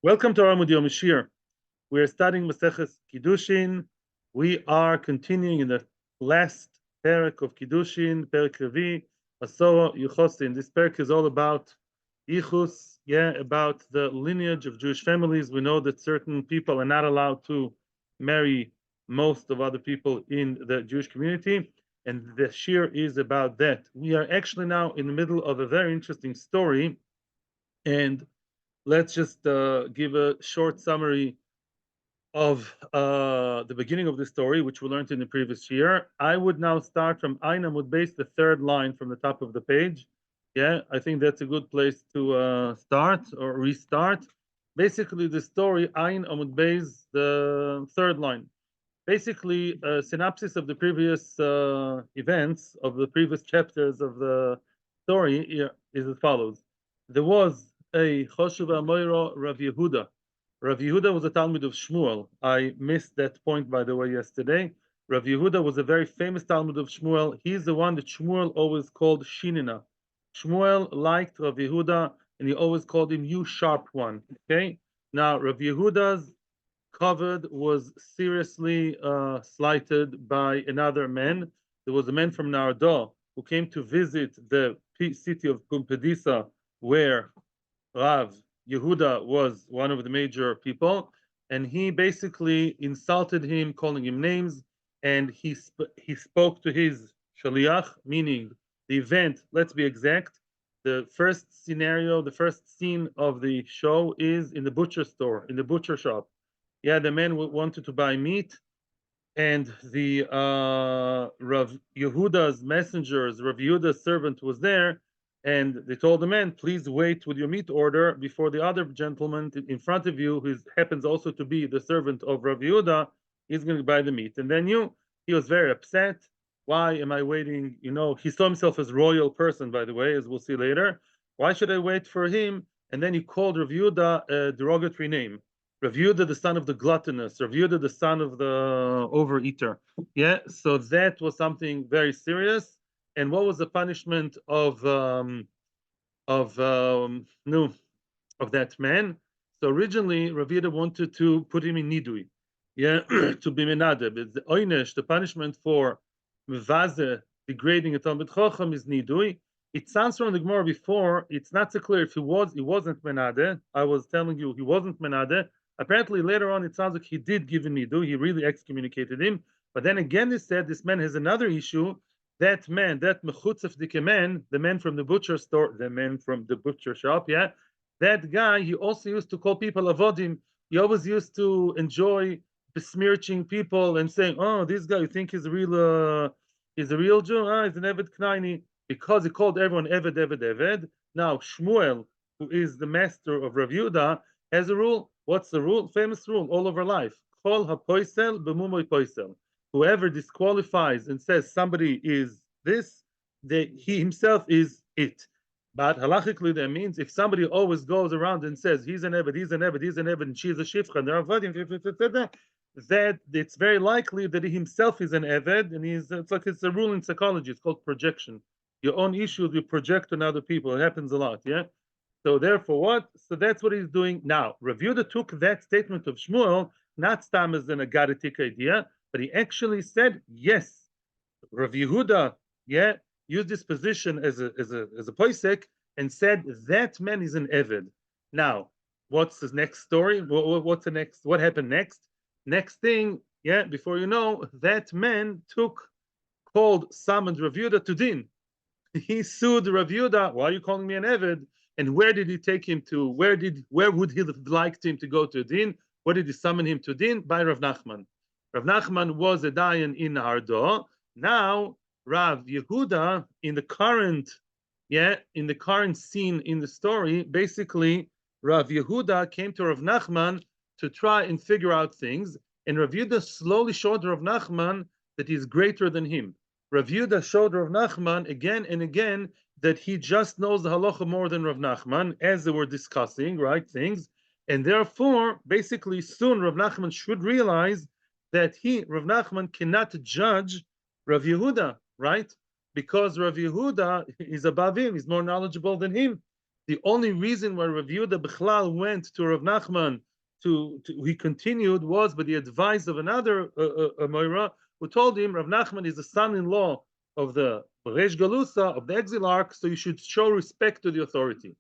Welcome to our Amud Yomi Shiur. We are studying Maseches Kiddushin. We are continuing in the last parak of Kiddushin, Parak Revi, Asoro Yuchosin. This parak is all about Yichus, about the lineage of Jewish families. We know that certain people are not allowed to marry most of other people in the Jewish community, and the Shiur is about that. We are actually now in the middle of a very interesting story, and let's just give a short summary of the beginning of the story, which we learned in the previous year. I would now start from Ein Amud Beis, the third line from the top of the page. Yeah, I think that's a good place to start or restart. Basically, the story, Ein Amud Beis, the third line. Basically, a synopsis of the previous events, of the previous chapters of the story is as follows. There was a Choshev Amoiro Rav Yehuda. Rav Yehuda was a Talmud of Shmuel. I missed that point, by the way, yesterday. Rav Yehuda was a very famous Talmud of Shmuel. He's the one that Shmuel always called Shinina. Shmuel liked Rav Yehuda, and he always called him, you sharp one. Okay? Now, Rav Yehuda's covered was seriously slighted by another man. There was a man from Nardo who came to visit the city of Pumbedisa, where Rav Yehuda was one of the major people, and he basically insulted him, calling him names, and he spoke to his shaliach, meaning the event. Let's be exact. The first scenario, the first scene of the show is in the butcher store, in the butcher shop. Yeah, the man wanted to buy meat, and the Rav Yehuda's messengers, Rav Yehuda's servant was there, and they told the man, please wait with your meat order before the other gentleman in front of you, who happens also to be the servant of Rav Yehuda, is going to buy the meat. And then he was very upset. Why am I waiting? You know, he saw himself as royal person, by the way, as we'll see later. Why should I wait for him? And then he called Rav Yehuda a derogatory name. Rav Yehuda, the son of the gluttonous, Rav Yehuda, the son of the overeater. Yeah, so that was something very serious. And what was the punishment of that man? So originally, Rav Yehuda wanted to put him in nidui, yeah, to be menadeb. The oynesh, the punishment for mevaze, degrading a talmid chacham, is nidui. It sounds from the Gemara before. It's not so clear if he wasn't menade. I was telling you he wasn't menade. Apparently, later on, it sounds like he did give him nidu. He really excommunicated him. But then again, he said this man has another issue. That man, that mechutzef dike man, the man from the butcher store, the man from the butcher shop, yeah, that guy, he also used to call people avodim. He always used to enjoy besmirching people and saying, "Oh, this guy, you think he's a real Jew? Ah, he's an Eved Knaini," because he called everyone Eved, Eved, Eved. Now Shmuel, who is the master of Rav Yehuda, has a rule. What's the rule? Famous rule all over life. Kol hapoisel b'mumoy poisel. Whoever disqualifies and says somebody is this, he himself is it. But halachically, that means if somebody always goes around and says he's an Eved, he's an Eved, he's an Eved, and she's a Shifcha, and they're avodim, that it's very likely that he himself is an Eved, and it's a rule in psychology. It's called projection. Your own issues you project on other people. It happens a lot, yeah. So therefore, what? So that's what he's doing now. Rav Yehuda took that statement of Shmuel not stam as an agaritic idea, but he actually said, yes, Rav Yehuda, yeah, used this position as a poisek and said that man is an Eved. Now, what's the next story? What's the next? What happened next? Next thing, yeah, before you know, that man summoned Rav Yehuda to din. He sued Rav Yehuda. Why are you calling me an Eved? And where did he take him to? Where would he have liked him to go to din? Where did he summon him to din? By Rav Nachman. Rav Nachman was a dayan in Nardo. Now Rav Yehuda, in the current scene in the story, basically Rav Yehuda came to Rav Nachman to try and figure out things, and Rav Yehuda slowly showed Rav Nachman that he's greater than him. Rav Yehuda showed Rav Nachman again and again that he just knows the halacha more than Rav Nachman, as they were discussing, right, things. And therefore, basically, soon Rav Nachman should realize that Rav Nachman, cannot judge Rav Yehuda, right? Because Rav Yehuda is above him, he's more knowledgeable than him. The only reason why Rav Yehuda Bichlal went to Rav Nachman he continued was by the advice of another Moira who told him Rav Nachman is the son-in-law of the Beresh Galusa, of the exilarch, so you should show respect to the authority.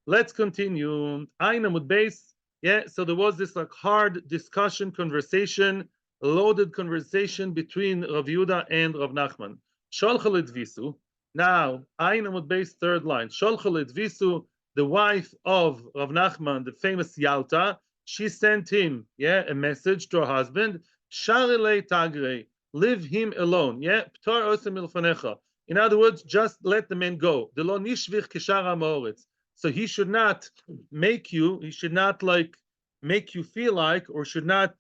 Let's continue. Ein Amud Beis. Yeah, so there was this like hard discussion, conversation, loaded conversation between Rav Yehuda and Rav Nachman. Sholchel Edvisu. Now, Ein Amud Beis, third line. Sholchel Edvisu, the wife of Rav Nachman, the famous Yalta, she sent him, yeah, a message to her husband. Sharilei Tagre, leave him alone. Yeah, Ptor Osem Ilfanecha. In other words, just let the man go. The lo nishvich kishara moritz. So he should not he should not like make you feel like, or should not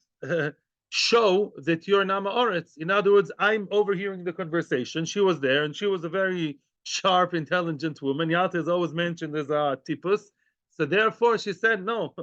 show that you're Nama Oretz. In other words, I'm overhearing the conversation. She was there, and she was a very sharp, intelligent woman. Yalta is always mentioned as a tipus. So therefore, she said, no,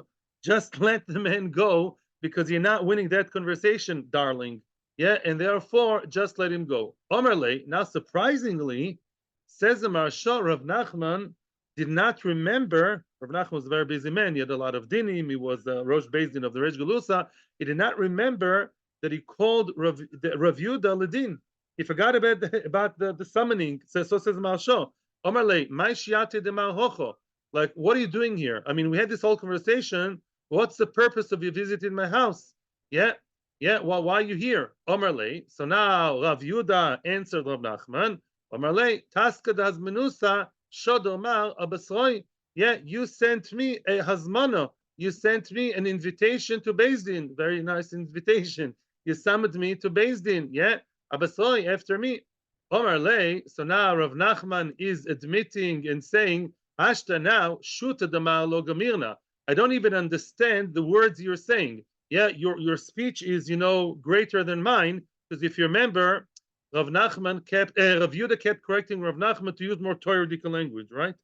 just let the man go, because you're not winning that conversation, darling. Yeah, and therefore, just let him go. Omerle, now surprisingly, says the Maharsha, Rav Nachman did not remember. Rav Nachman was a very busy man. He had a lot of dinim. He was the Rosh Beis Din of the Reish Galusa. He did not remember that he called Rav Yehuda Ledin. He forgot about the summoning. So says Maharsha. Omerle, my shiate de Malhocho. Like, what are you doing here? I mean, we had this whole conversation. What's the purpose of you visiting my house? Yeah. Well, why are you here? Omerle. So now Rav Yehuda answered Rav Nachman. Omerle, taska das menusa shodomar abasroi. Yeah, you sent me a hazmana. You sent me an invitation to Beis Din. Very nice invitation. You summoned me to Beis Din. Yeah, abasroi after me. Omerle. So now Rav Nachman is admitting and saying, Ashta now shuta damar lo gamirna. I don't even understand the words you're saying. Yeah, your speech is, greater than mine, because if you remember, Rav Yehuda kept correcting Rav Nachman to use more Torah-dical language, right?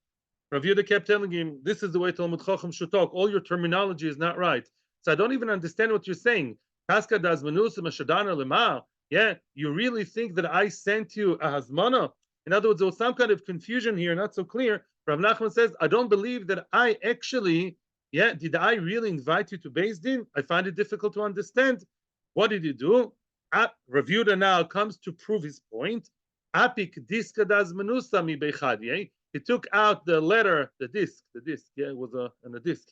Rav Yehuda kept telling him, this is the way Talmud Chacham should talk. All your terminology is not right. So I don't even understand what you're saying. Yeah, you really think that I sent you a hazmana? In other words, there was some kind of confusion here, not so clear. Rav Nachman says, I don't believe that I actually, did I really invite you to Beis Din? I find it difficult to understand. What did you do? Rav Yehuda now comes to prove his point. Apik diskadas menusa mi bechadye. He took out the letter, the disc. Yeah, it was on a disc.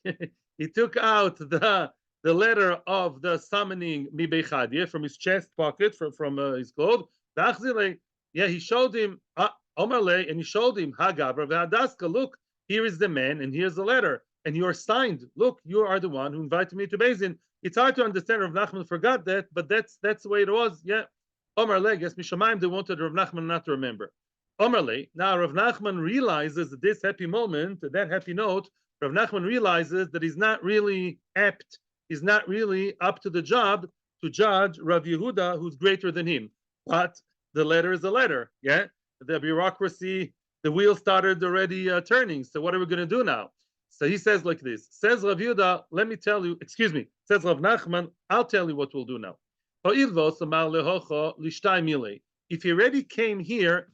He took out the letter of the summoning mi bechadye from his chest pocket, from his clothes. Yeah, he showed him Omerle, and he showed him Hagabra ve'adaska. Look, here is the man, and here's the letter, and you're signed. Look, you are the one who invited me to Beis Din. It's hard to understand. Rav Nachman forgot that, but that's the way it was. Yeah. Omerle, guess Mishamayim, they wanted Rav Nachman not to remember. Omerle, now Rav Nachman realizes at this happy moment, at that happy note, Rav Nachman realizes that he's not really apt, he's not really up to the job to judge Rav Yehuda, who's greater than him. But the letter is a letter. Yeah. The bureaucracy, the wheel started already turning. So what are we going to do now? So he says like this. Says Rav Yehuda, let me tell you, says Rav Nachman, I'll tell you what we'll do now. If he already came here,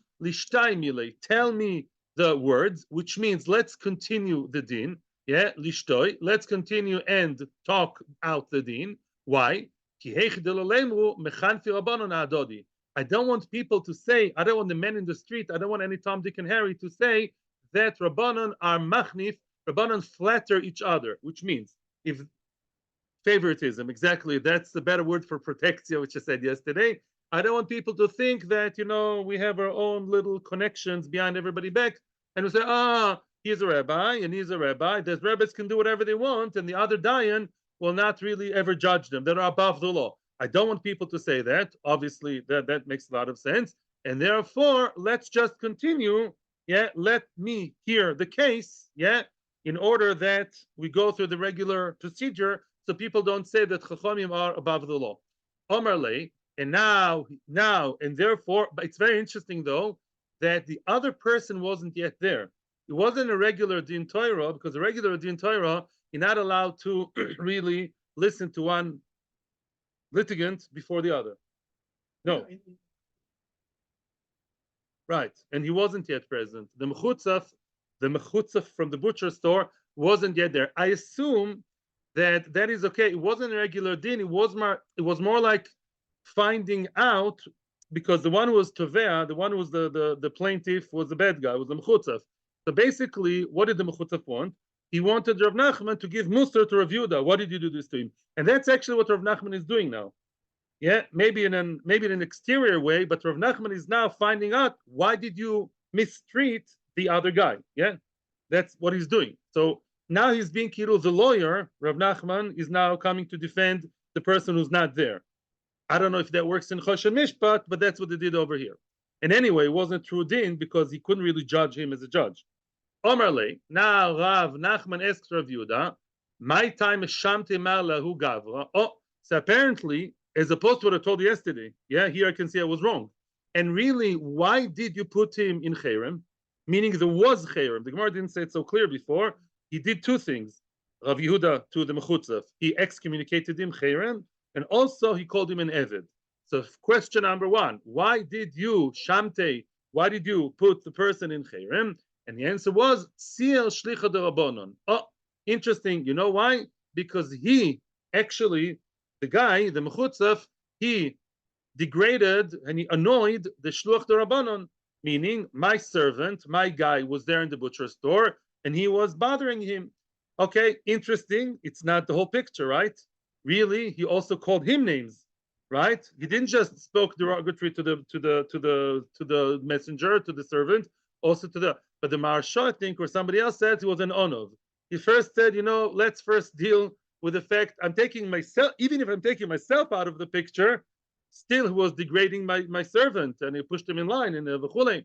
tell me the words, which means let's continue the din. Yeah, lishtoi, let's continue and talk out the din. Why? I don't want people to say, I don't want the men in the street, I don't want any Tom, Dick, and Harry to say that Rabbanon are machnif, Rabbanon flatter each other, which means if favoritism, exactly, that's the better word for protectio, which I said yesterday. I don't want people to think that, we have our own little connections behind everybody back, and we say, he's a rabbi, and he's a rabbi. Those rabbis can do whatever they want, and the other dayan will not really ever judge them. They're above the law. I don't want people to say that. Obviously, that makes a lot of sense. And therefore, let's just continue. Yeah, let me hear the case. Yeah, in order that we go through the regular procedure, so people don't say that Chachamim are above the law. Omerle, and now, and therefore, but it's very interesting though that the other person wasn't yet there. It wasn't a regular din Torah, because a regular din Torah, you're not allowed to really listen to one litigant before the other. No. Right. And he wasn't yet present. The Mechutzaf the mechutza from the butcher store wasn't yet there. I assume that is okay. It wasn't a regular din. It was more like finding out, because the one who was tovea, the one who was the plaintiff, was the bad guy, was the mechutza. So basically, what did the mechutza want? He wanted Rav Nachman to give muster to Rav Yehuda. Why did you do this to him? And that's actually what Rav Nachman is doing now. Yeah, maybe in an exterior way, but Rav Nachman is now finding out, why did you mistreat the other guy? Yeah, that's what he's doing. So now he's being Kiru, the lawyer. Rav Nachman is now coming to defend the person who's not there. I don't know if that works in Choshen Mishpat, but that's what they did over here. And anyway, it wasn't true din because he couldn't really judge him as a judge. Omerle, now Rav Nachman asks Rav Yehuda, my time is Shamte Marla Hu Gavra. Oh, so apparently, as opposed to what I told you yesterday, yeah, here I can see I was wrong. And really, why did you put him in Cherem? Meaning there was Cherem. The Gemara didn't say it so clear before. He did two things. Rav Yehuda to the Mechutzav. He excommunicated him, Cherem, and also he called him an Eved. So question number one, why did you, Shamte, why did you put the person in Cherem? And the answer was, Siel Shlicha de Rabbanon. Oh, interesting. You know why? Because he actually, the guy, the Mechutzav, he degraded and he annoyed the Shluach de Rabbanon, meaning my servant, my guy was there in the butcher store and he was bothering him. Okay, interesting. It's not the whole picture, right? Really, he also called him names, right? He didn't just spoke derogatory to the messenger, to the servant, also to the, but the Maharsha, I think, or somebody else said he was an onov. He first said, let's first deal with the fact I'm taking myself, even if I'm taking myself out of the picture, still he was degrading my servant, and he pushed him in line in the v'chulei.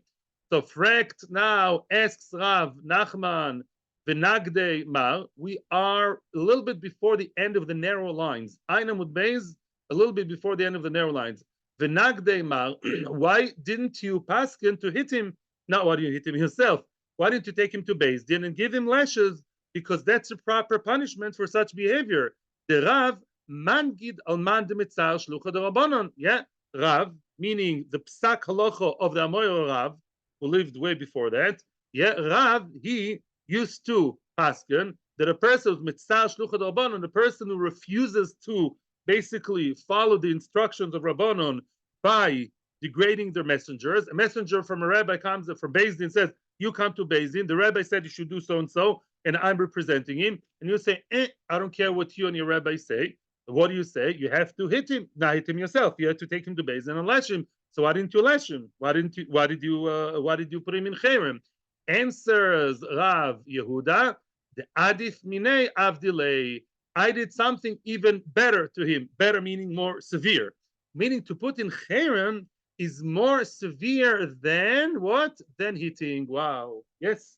So Frecht now asks Rav Nachman v'nagdei mar. We are a little bit before the end of the narrow lines. Ein Amud Beis, a little bit before the end of the narrow lines. V'nagdei mar. Why didn't you paskin to hit him? Not why didn't you hit him yourself? Why didn't you take him to Beis Din and give him lashes? Because that's a proper punishment for such behavior. The Rav mangid al man de mitzar shlucha de Rabbanon. Yeah, Rav, meaning the psak halacha of the Amoyer Rav, who lived way before that. Yeah, Rav, he used to paskin that a person with mitzar shlucha de Rabbanon, a person who refuses to basically follow the instructions of Rabbanon by degrading their messengers. A messenger from a rabbi comes from Beis Din, says, you come to Beis Din, the rabbi said you should do so and so, and I'm representing him. And you say, I don't care what you and your rabbi say. What do you say? You have to hit him. Not hit him yourself. You have to take him to Beis Din and lash him. So why didn't you lash him? Why did you put him in Cherem? Answers Rav Yehuda, the Adif Minei Avdilei. I did something even better to him. Better meaning more severe. Meaning to put in Cherem is more severe than what? Than hitting. Wow. Yes.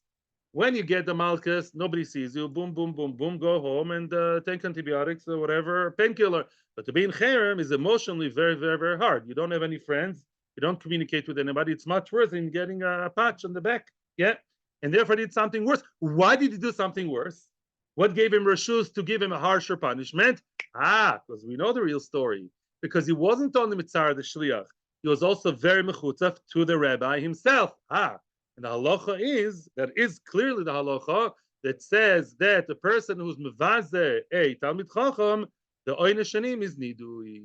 When you get the malchus, nobody sees you. Boom, boom, boom, boom. Go home and take antibiotics or whatever, painkiller. But to be in cherem is emotionally very, very, very hard. You don't have any friends. You don't communicate with anybody. It's much worse than getting a patch on the back. Yeah. And therefore did something worse. Why did he do something worse? What gave him reshus to give him a harsher punishment? Because we know the real story. Because he wasn't only mitzar the shliach. He was also very mechutzaf to the rabbi himself. And the halacha is, that is clearly the halacha that says that the person who's mevaze a Talmid Chacham, the oine shanim is nidui.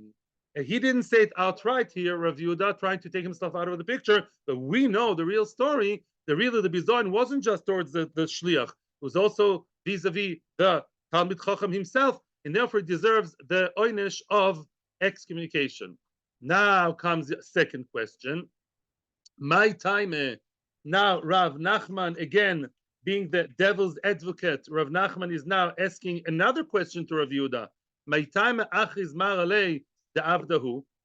And he didn't say it outright here, Rav Yehuda, trying to take himself out of the picture, but we know the real story. The bizon wasn't just towards the shliach, it was also vis-a-vis the Talmid Chacham himself, and therefore it deserves the oinish of excommunication. Now comes the second question. My time. Now Rav Nachman, again, being the devil's advocate, Rav Nachman is now asking another question to Rav Yehuda.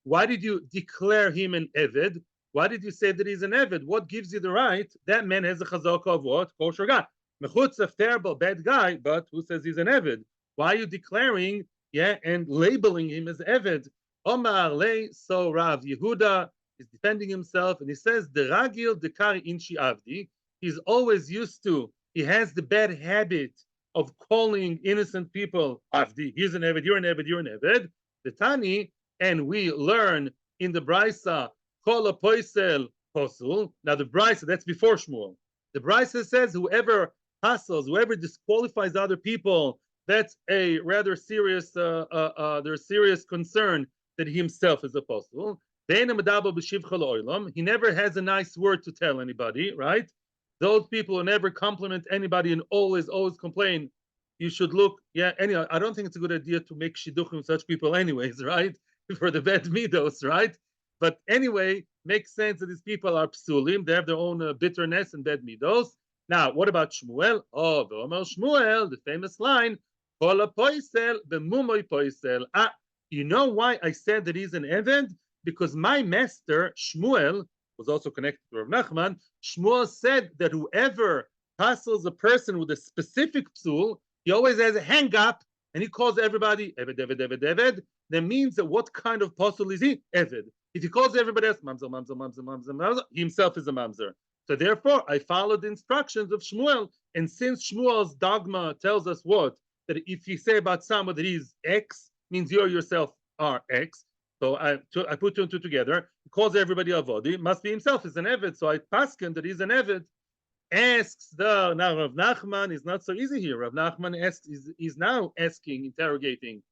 Why did you declare him an Eved? Why did you say that he's an Eved? What gives you the right? That man has a chazaka of what? Kosher guy. Mechutz, a terrible, bad guy, but who says he's an Eved? Why are you declaring, and labeling him as Eved? Omar le, so Rav Yehuda is defending himself, and he says, the ragil dekari inshi avdi. He's always used to, he has the bad habit of calling innocent people avdi. He's an Eved, you're an Eved, you're an Eved. The Tani, and we learn in the Brisa, kol poisel posul. Now the Brisa, that's before Shmuel. The Brisa says whoever hassles, whoever disqualifies other people, that's a rather serious, there's serious concern that he himself is apostle. He never has a nice word to tell anybody, right? Those people who never compliment anybody and always complain. You should look, yeah. Anyway, I don't think it's a good idea to make shidduchim with such people, anyways, right? For the bad midos, right? But anyway, makes sense that these people are psulim. They have their own bitterness and bad midos. Now, what about Shmuel? Oh, Shmuel, the famous line, you know why I said that he's an Eved? Because my master, Shmuel, was also connected to Rav Nachman. Shmuel said that whoever hassles a person with a specific psul, he always has a hang up, and he calls everybody Eved, Eved, Eved, Eved. That means that what kind of apostle is he? Eved. If he calls everybody else mamzer, mamzer, mamzer, mamzer, mamzer, he himself is a mamzer. So therefore, I followed the instructions of Shmuel. And since Shmuel's dogma tells us what? That if you say about someone that he's X, means you yourself are X. So I put two and two together. He calls everybody Avodi. Must be himself is an Eved. So I paskin that he's an Eved. Asks now Rav Nachman is not so easy here. Rav Nachman asks, is now asking, interrogating.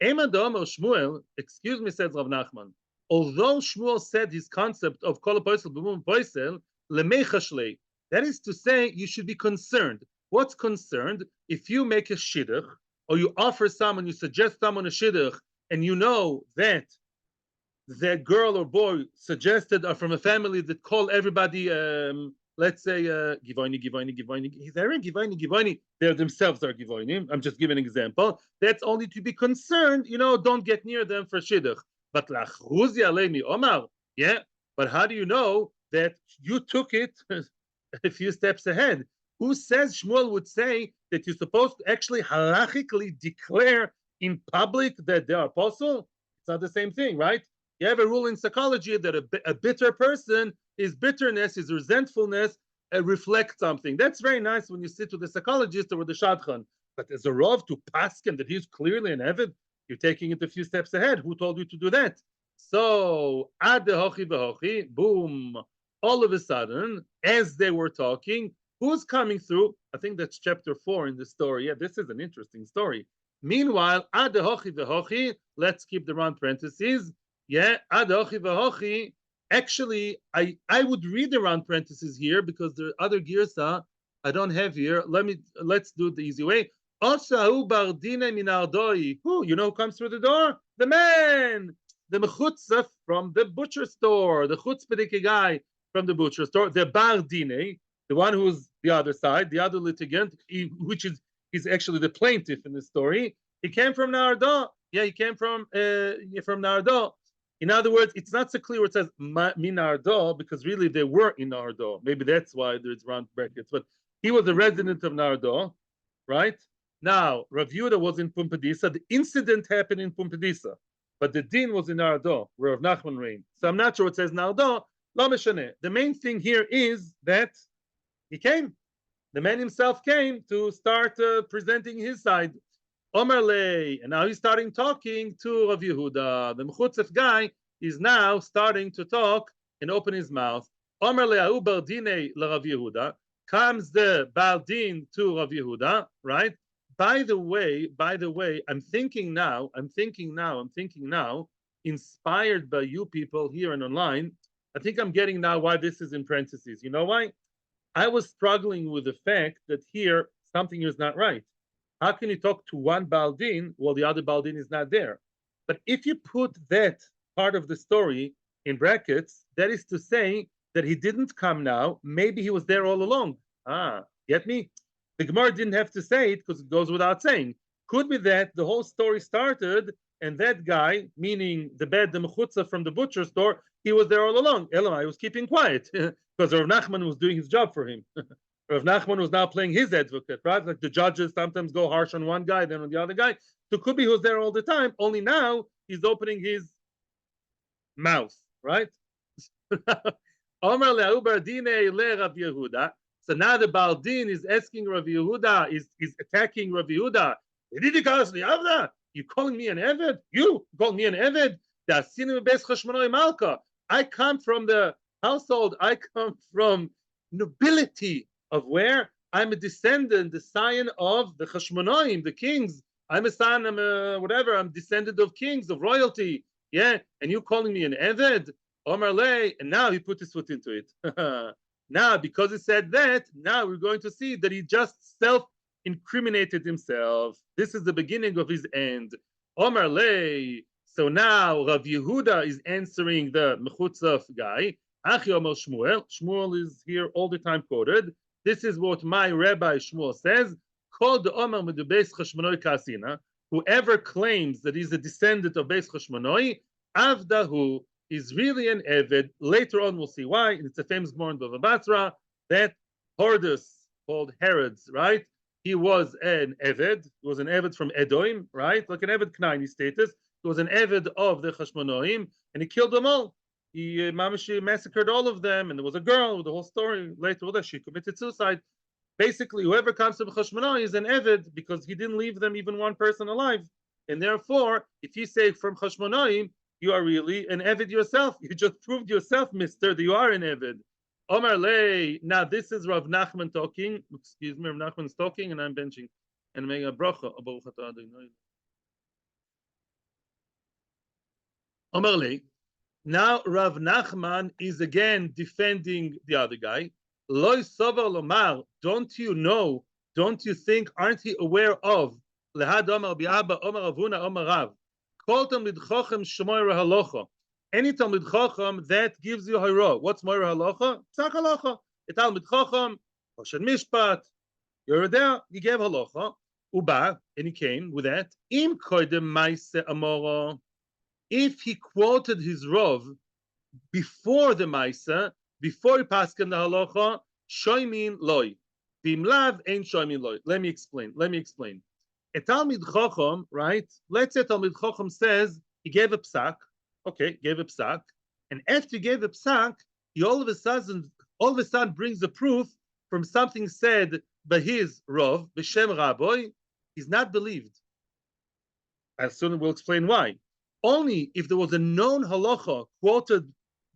Emadom or Shmuel, excuse me, says Rav Nachman. Although Shmuel said his concept of kol poisel b'mum poisel lemechashlei, that is to say, you should be concerned. What's concerned? If you make a shidduch, or you offer someone, you suggest someone a shidduch, and you know that that girl or boy suggested are from a family that call everybody, let's say, Givoini. He's Aaron Givoini. They themselves are Givoinim. I'm just giving an example. That's only to be concerned. Don't get near them for shidduch. But lachruzi aleimi omar, yeah. But how do you know that you took it a few steps ahead? Who says Shmuel would say that you're supposed to actually halachically declare in public that they are apostle? It's not the same thing, right? You have a rule in psychology that a bitter person, his bitterness, his resentfulness reflects something. That's very nice when you sit with the psychologist or with the shadchan. But as a rov to paskin that he's clearly an Eved, you're taking it a few steps ahead. Who told you to do that? So, ad hochi v'hochi, boom. All of a sudden, as they were talking, who's coming through? I think that's chapter 4 in the story. Yeah, this is an interesting story. Meanwhile, ad hochi v'hochi, let's keep the round parentheses. Yeah, ad hochi v'hochi. Actually, I would read the round parentheses here because there are other girsa I don't have here. Let's do it the easy way. Who comes through the door? The man, the mechutza from the butcher store, the chutzpahdik guy from the butcher store, the bar dine, the one who's the other side, the other litigant, he's actually the plaintiff in the story. He came from Nardo. Yeah, he came from Nardo. In other words, it's not so clear where it says Minardo because really they were in Nardo. Maybe that's why there's round brackets. But he was a resident of Nardo, right? Now, Rav Yehuda was in Pumbedisa. The incident happened in Pumbedisa, but the din was in Nardo, where Rav Nachman reigned. So I'm not sure it says Nardo. Lo meshane. The main thing here is that he came. The man himself came to start presenting his side. Omer lei, and now he's starting talking to Rav Yehuda. The mechutzef guy is now starting to talk and open his mouth. Omer le'ahu bardine l'Rav Yehuda. Comes the baldin to Rav Yehuda, right? By the way, I'm thinking now, inspired by you people here and online, I think I'm getting now why this is in parentheses. You know why? I was struggling with the fact that here something is not right. How can you talk to one baldin while the other baldin is not there? But if you put that part of the story in brackets, that is to say that he didn't come now, maybe he was there all along. Get me? The Gemara didn't have to say it because it goes without saying. Could be that the whole story started and that guy, meaning the mechutza from the butcher store, he was there all along. Elamai was keeping quiet because Rav Nachman was doing his job for him. Rav Nachman was now playing his advocate, right? Like the judges sometimes go harsh on one guy, then on the other guy. So could be he was there all the time, only now he's opening his mouth, right? Omer le'ubar dine le Rav Yehuda. So now the Baldin is asking Rav Yehuda, is attacking Rav Yehuda. You calling me an Eved? You call me an Eved? I come from the household, I come from nobility of where? I'm a descendant, the scion of the Chashmonaim, the kings. I'm a son, I'm a whatever, I'm descendant of kings, of royalty. Yeah, and you calling me an Eved? Omar Lay, and now he put his foot into it. Now, because he said that, now we're going to see that he just self-incriminated himself. This is the beginning of his end. Omar Lay. So now Rav Yehuda is answering the Mechutzaf guy. Achi Omar Shmuel. Shmuel is here all the time quoted. This is what my Rabbi Shmuel says. Called the Omar Medubeis Chashmonoi Kasina. Whoever claims that he's a descendant of Beis Chashmonoi, Avdahu is really an Eved. Later on, we'll see why. It's a famous Gemara in Bava Basra that Hordus, called Herod's, right? He was an Eved. He was an Eved from Edom, right? Like an Eved Knaini status. He was an Eved of the Chashmonoim, and he killed them all. He massacred all of them, and there was a girl with the whole story. Later, she committed suicide. Basically, whoever comes to Chashmonoi is an Eved because he didn't leave them even one person alive. And therefore, if you say from Chashmonoim, you are really an Eved yourself. You just proved yourself, mister, that you are an Eved. Omar Lei. Now, this is Rav Nachman talking. Excuse me, Rav Nachman is talking, and I'm benching. And making a bracha. Omar Lei. Now, Rav Nachman is again defending the other guy. Loi Sovar Lomar. Don't you know? Don't you think? Aren't you aware of? Lehad Omar Bi'aba Omar Avuna Omar Rav. Kol Talmid Chacham Shemoira Halacha. Any Talmid Chacham that gives you Hara. What's Moira Halacha? Psak Halacha. A Talmid Chacham, Hoshen Mishpat. You're there. He gave Halacha. Uba, and he came with that. Im Koidem Maise Amora. If he quoted his Rav before the Maisa, before he passed in the Halacha, Shoimin Loi. Bimlav ain't Shoimin Loi. Let me explain. A Talmid Chacham, right? Let's say Talmid Chacham says he gave a psak. Okay, gave a psak. And after he gave a psak, he all of a sudden brings a proof from something said by his Rav, B'Shem Rabbi. He's not believed. As soon as we'll explain why. Only if there was a known halacha quoted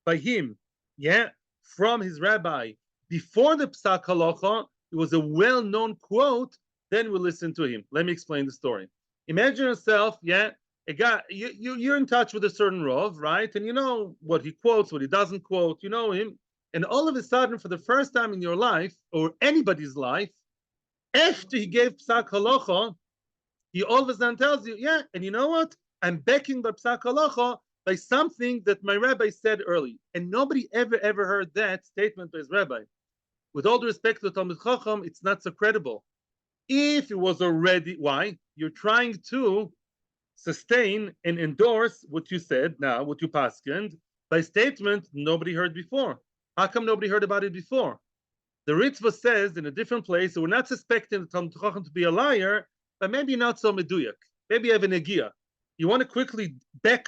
by him, yeah, from his rabbi before the psak halacha, it was a well-known quote. Then we'll listen to him. Let me explain the story. Imagine yourself, yeah, a guy, you're in touch with a certain Rav, right? And you know what he quotes, what he doesn't quote, you know him. And all of a sudden, for the first time in your life, or anybody's life, after he gave Psak Halacha, he all of a sudden tells you, yeah, and you know what? I'm backing by Psak Halacha by something that my rabbi said early. And nobody ever heard that statement by his rabbi. With all due respect to Talmid Chacham, it's not so credible. If it was already, why? You're trying to sustain and endorse what you said now, what you paskened, by statement nobody heard before. How come nobody heard about it before? The Ritva says in a different place, so we're not suspecting the Talmid Chacham to be a liar, but maybe not so meduyak. Maybe you have an egia. You want to quickly back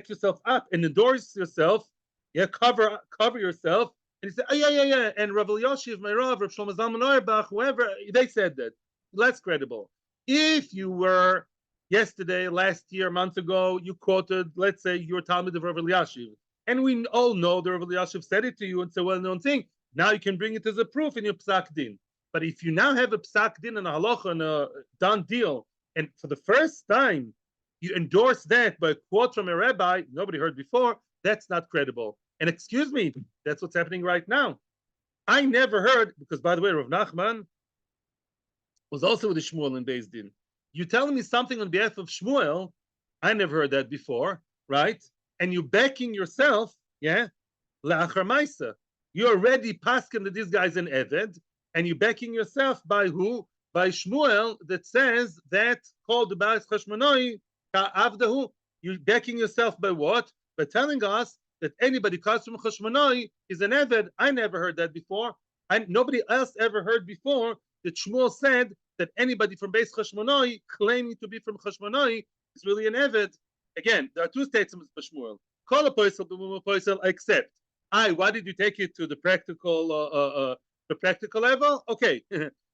yourself up and endorse yourself, yeah, cover yourself, and you say, oh, yeah, and Rav Elyashiv, my Rav Shlomo Zalman Auerbach, whoever, they said that. Less credible. If you were yesterday, last year, a month ago, you quoted, let's say, your Talmud of Rav Elyashiv, and we all know that Rav Elyashiv said it to you, and it's a well-known thing. Now you can bring it as a proof in your psak din. But if you now have a psak din and a halacha and a done deal, and for the first time you endorse that by a quote from a rabbi nobody heard before, that's not credible. And excuse me, that's what's happening right now. I never heard, because by the way, Rav Nachman was also with the Shmuel in Beis Din. You're telling me something on behalf of Shmuel, I never heard that before, right? And you're backing yourself, yeah, le'achar ma'isa. You're already paskin that this guy's an Eved, and you're backing yourself by who? By Shmuel, that says that called the Ba'is Chashmonoi Ka'avdahu. You're backing yourself by what? By telling us that anybody comes from Chashmonoi is an Eved. I never heard that before. Nobody else ever heard before that Shmuel said that anybody from Beis Chashmonoi claiming to be from Chashmonoi is really an Eved. Again, there are two statements for Shmuel. Call a poisel, accept. Why did you take it to the practical level? Okay.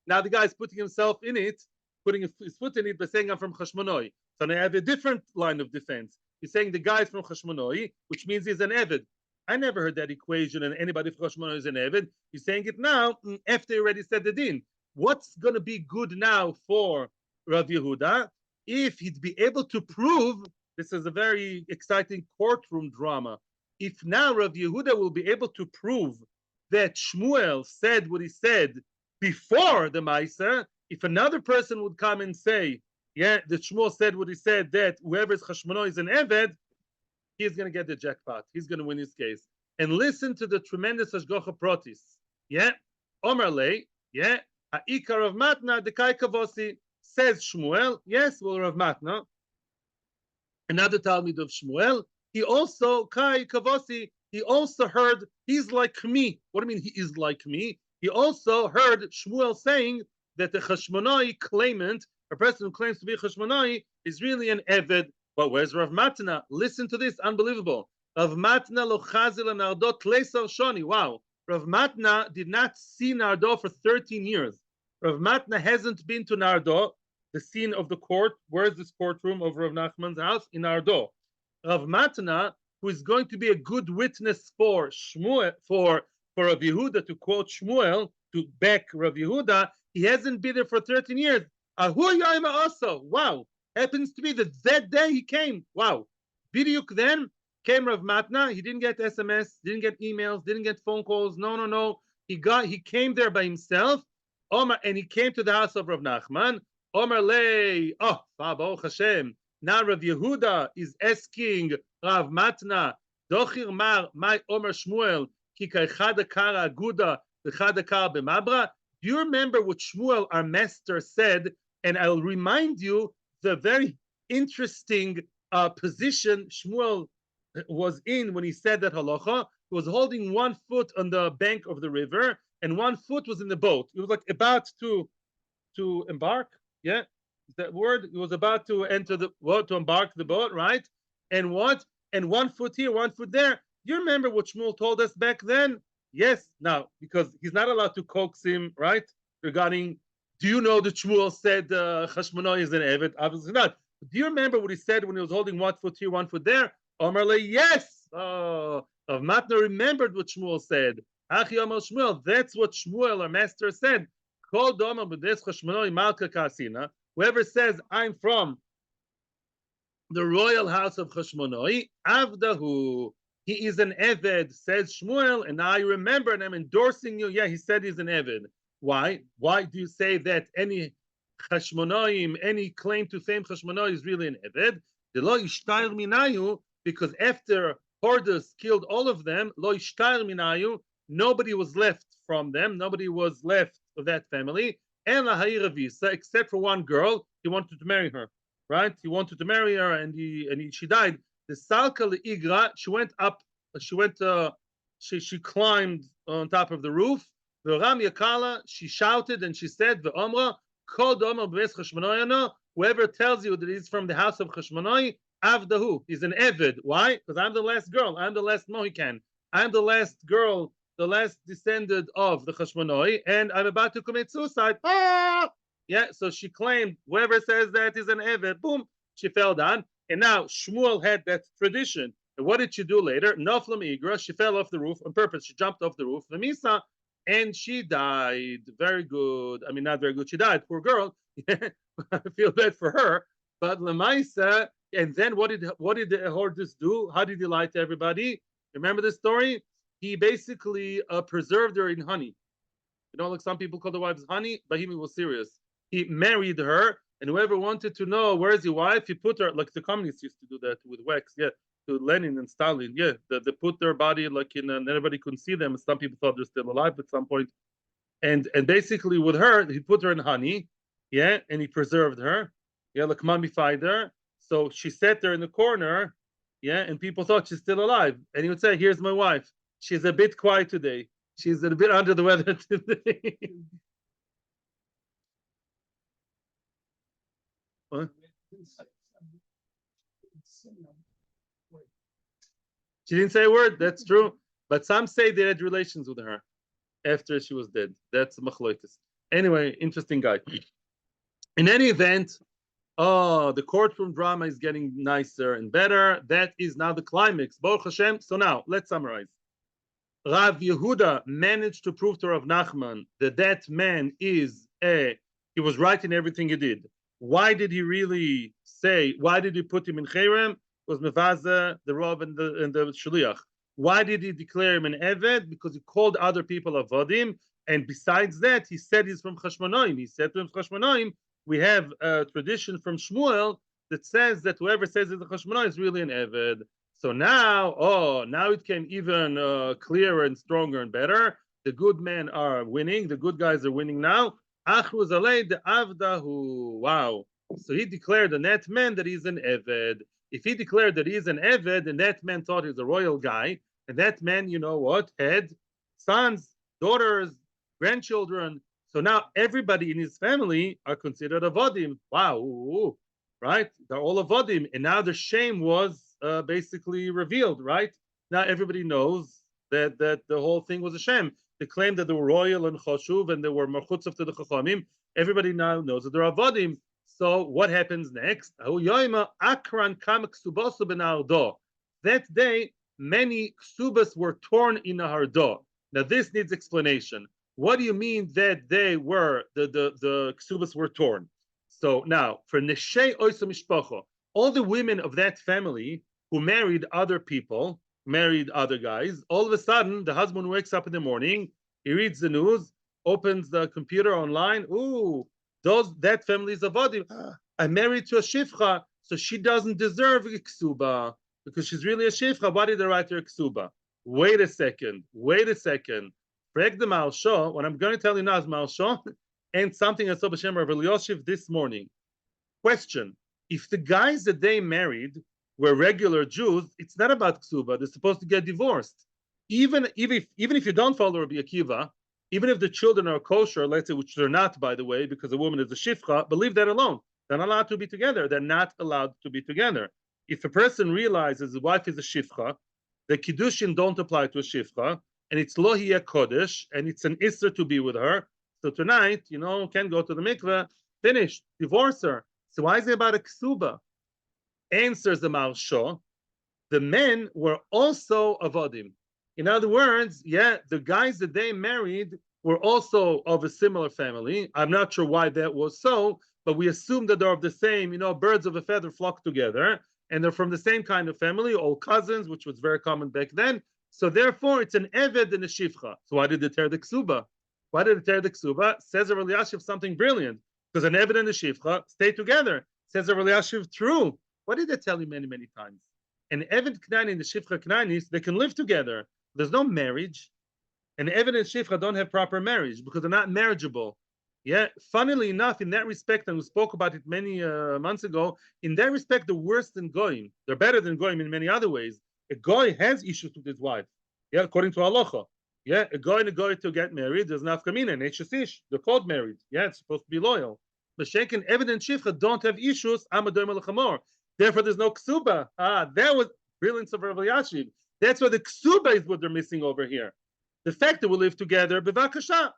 Now the guy's putting himself in it, putting his foot in it by saying I'm from Chashmonoi. So now I have a different line of defense. He's saying the guy's from Chashmonoi, which means he's an Eved. I never heard that equation, and anybody for Chashmono is an Eved. He's saying it now after he already said the din. What's going to be good now for Rav Yehuda? If he'd be able to prove, this is a very exciting courtroom drama. If now Rav Yehuda will be able to prove that Shmuel said what he said before the Maisa, if another person would come and say, that Shmuel said what he said, that whoever is Chashmono is an Eved, he's going to get the jackpot. He's going to win his case. And listen to the tremendous Hashgacha Protis. Omar Lei, Ha'ikar Rav Matna, the Kai Kavosi, says Shmuel, yes, well, Rav Matna, another Talmud of Shmuel, he also, Kai Kavosi, he also heard, he's like me. What do you mean he is like me? He also heard Shmuel saying that the Chashmonai claimant, a person who claims to be Chashmonai, is really an Eved. But where's Rav Matna? Listen to this, unbelievable. Rav Matna lo chazil nardo tleisar shoni. Wow. Rav Matna did not see Nardo for 13 years. Rav Matna hasn't been to Nardo, the scene of the court. Where's this courtroom of Rav Nachman's house? In Nardo. Rav Matna, who is going to be a good witness for Shmuel, for Rav Yehuda, to quote Shmuel, to back Rav Yehuda, he hasn't been there for 13 years. Ahu yaima also. Wow. Happens to be that day he came. Wow. Bidiyuk then came Rav Matna. He didn't get SMS, didn't get emails, didn't get phone calls. No. He came there by himself. Omar, and he came to the house of Rav Nachman. Omar lei. Oh, Baruch Hashem. Now Rav Yehuda is asking Rav Matna, Dochir mar my Omar Shmuel, ki kaichada kara aguda, v'chada kara b'mabra. Do you remember what Shmuel, our master, said? And I'll remind you the very interesting position Shmuel was in when he said that halacha. He was holding one foot on the bank of the river and one foot was in the boat. He was like about to embark. Yeah, is that word? He was about to enter the boat, to embark the boat, right? And what? And one foot here, one foot there. Do you remember what Shmuel told us back then? Yes. Now, because he's not allowed to coax him, right? Regarding, do you know that Shmuel said Chashmonai is an Eved? Obviously not. Do you remember what he said when he was holding one foot here, one foot there? Omar le, yes. Oh, Rav Matna remembered what Shmuel said. Achi Omar Shmuel. That's what Shmuel, our master, said. Kol domer b'des Chashmonai malka kasina. Whoever says I'm from the royal house of Chashmonai, Avdahu. He is an Eved, says Shmuel, and I remember, and I'm endorsing you. Yeah, he said he's an Eved. Why? Why do you say that any Chashmonaim, any claim to fame Chashmonai is really an Eved? The lo ishtair minayu, because after Hordas killed all of them, lo ishtair minayu, nobody was left from them, nobody was left of that family, and la ha'ira except for one girl. He wanted to marry her, right? He wanted to marry her, and she died. The Salka Igra, she climbed on top of the roof. The Ram Yakala, she shouted and she said, "Ve'omra, kol domer b'ves Chashmonai, whoever tells you that he's from the house of Chashmonai, avdahu, he's an Eved. Why? Because I'm the last girl, I'm the last Mohican, I'm the last girl, the last descendant of the Chashmonai, and I'm about to commit suicide." Yeah, so she claimed, whoever says that is an Eved. Boom, she fell down. And now Shmuel had that tradition. And what did she do later? Noflam Igra, she fell off the roof on purpose. She jumped off the roof, the Misa, and she died. Very good. I mean, not very good. She died. Poor girl. I feel bad for her. But Lamaisa, and then what did the Hordas do? How did he lie to everybody? Remember the story? He basically preserved her in honey. You know, like some people call their wives honey, but he was serious. He married her. And whoever wanted to know where is your wife, he put her, like the communists used to do that with wax, yeah, to Lenin and Stalin, yeah. They put their body like in, and everybody couldn't see them. Some people thought they're still alive at some point. And basically with her, he put her in honey, yeah, and he preserved her, yeah, like mummified her. So she sat there in the corner, yeah, and people thought she's still alive. And he would say, "Here's my wife. She's a bit quiet today. She's a bit under the weather today." What? She didn't say a word. That's true. But some say they had relations with her after she was dead. That's machloitis. Anyway, interesting guy. In any event, the courtroom drama is getting nicer and better. That is now the climax. Baruch Hashem. So now, let's summarize. Rav Yehuda managed to prove to Rav Nachman that that man is he was right in everything he did. Why did he really say? Why did he put him in Cherem? Was Mevaza, the Rav and the Shaliach. Why did he declare him an Eved? Because he called other people Avodim, and besides that, he said he's from Chashmonaim. He said to him, Chashmonaim, we have a tradition from Shmuel that says that whoever says he's a Chashmonaim is really an Eved. So now, now it came even clearer and stronger and better. The good men are winning. The good guys are winning now. Achruz alei de avdahu. Wow. So he declared on that man that he's an Eved. If he declared that he's an Eved, and that man thought he's a royal guy, and that man, you know what, had sons, daughters, grandchildren. So now everybody in his family are considered avodim. Wow. Right? They're all avodim. And now the shame was basically revealed, right? Now everybody knows that the whole thing was a shame. They claimed that they were royal and choshuv and they were marchutzav to the chachamim. Everybody now knows that they're avodim. So what happens next? That day, many ksubas were torn in a hardo. Now this needs explanation. What do you mean that they were the ksubas were torn? So now for neshei oisa mishpacha, all the women of that family who married other people, married other guys, all of a sudden the husband wakes up in the morning, he reads the news, opens the computer online. Ooh, that family is avodim. I'm married to a shifcha, so she doesn't deserve a ksuba because she's really a shifcha. Why did they write her a ksuba? Wait a second. Frag the Malsho. What I'm going to tell you now is Malsho and something I saw B'Shem Rav Elioshiv this morning. Question: if the guys that they married were regular Jews, it's not about ksuba. They're supposed to get divorced. Even if you don't follow Rabbi Akiva, even if the children are kosher, let's say, which they're not, by the way, because a woman is a shifcha, but leave that alone. They're not allowed to be together. They're not allowed to be together. If a person realizes his wife is a shifcha, the Kiddushin don't apply to a shifcha, and it's lo hiya kodesh, and it's an isser to be with her. So tonight, can go to the mikveh, finished, divorce her. So why is it about a ksuba? Answers the Marsha, the men were also avodim. In other words, the guys that they married were also of a similar family. I'm not sure why that was so, but we assume that they're of the same, birds of a feather flock together, and they're from the same kind of family, all cousins, which was very common back then. So therefore, it's an eved and a shifcha. So why did they tear the ksuba? Why did they tear the ksuba? Says Rav Eliashiv something brilliant, because an eved and a shifcha stay together. Says Rav Eliashiv, true. What did they tell you many, many times? An eved knani and the shifcha knanis, they can live together. There's no marriage. And eved and shifcha don't have proper marriage because they're not marriageable. Yeah, funnily enough, in that respect, and we spoke about it many months ago, in that respect, they're worse than goyim. They're better than goyim in many other ways. A goy has issues with his wife. Yeah, according to halacha. Yeah, a goy and a goy to get married, there's nafkamina, and ish. They're called married. Yeah, it's supposed to be loyal. But Shenkin, eved and shifcha don't have issues. Amadoim al-chamor. Therefore, there's no ksuba. That was brilliance of Rav Eliashiv. That's why the ksuba is what they're missing over here. The fact that we live together, bevakasha,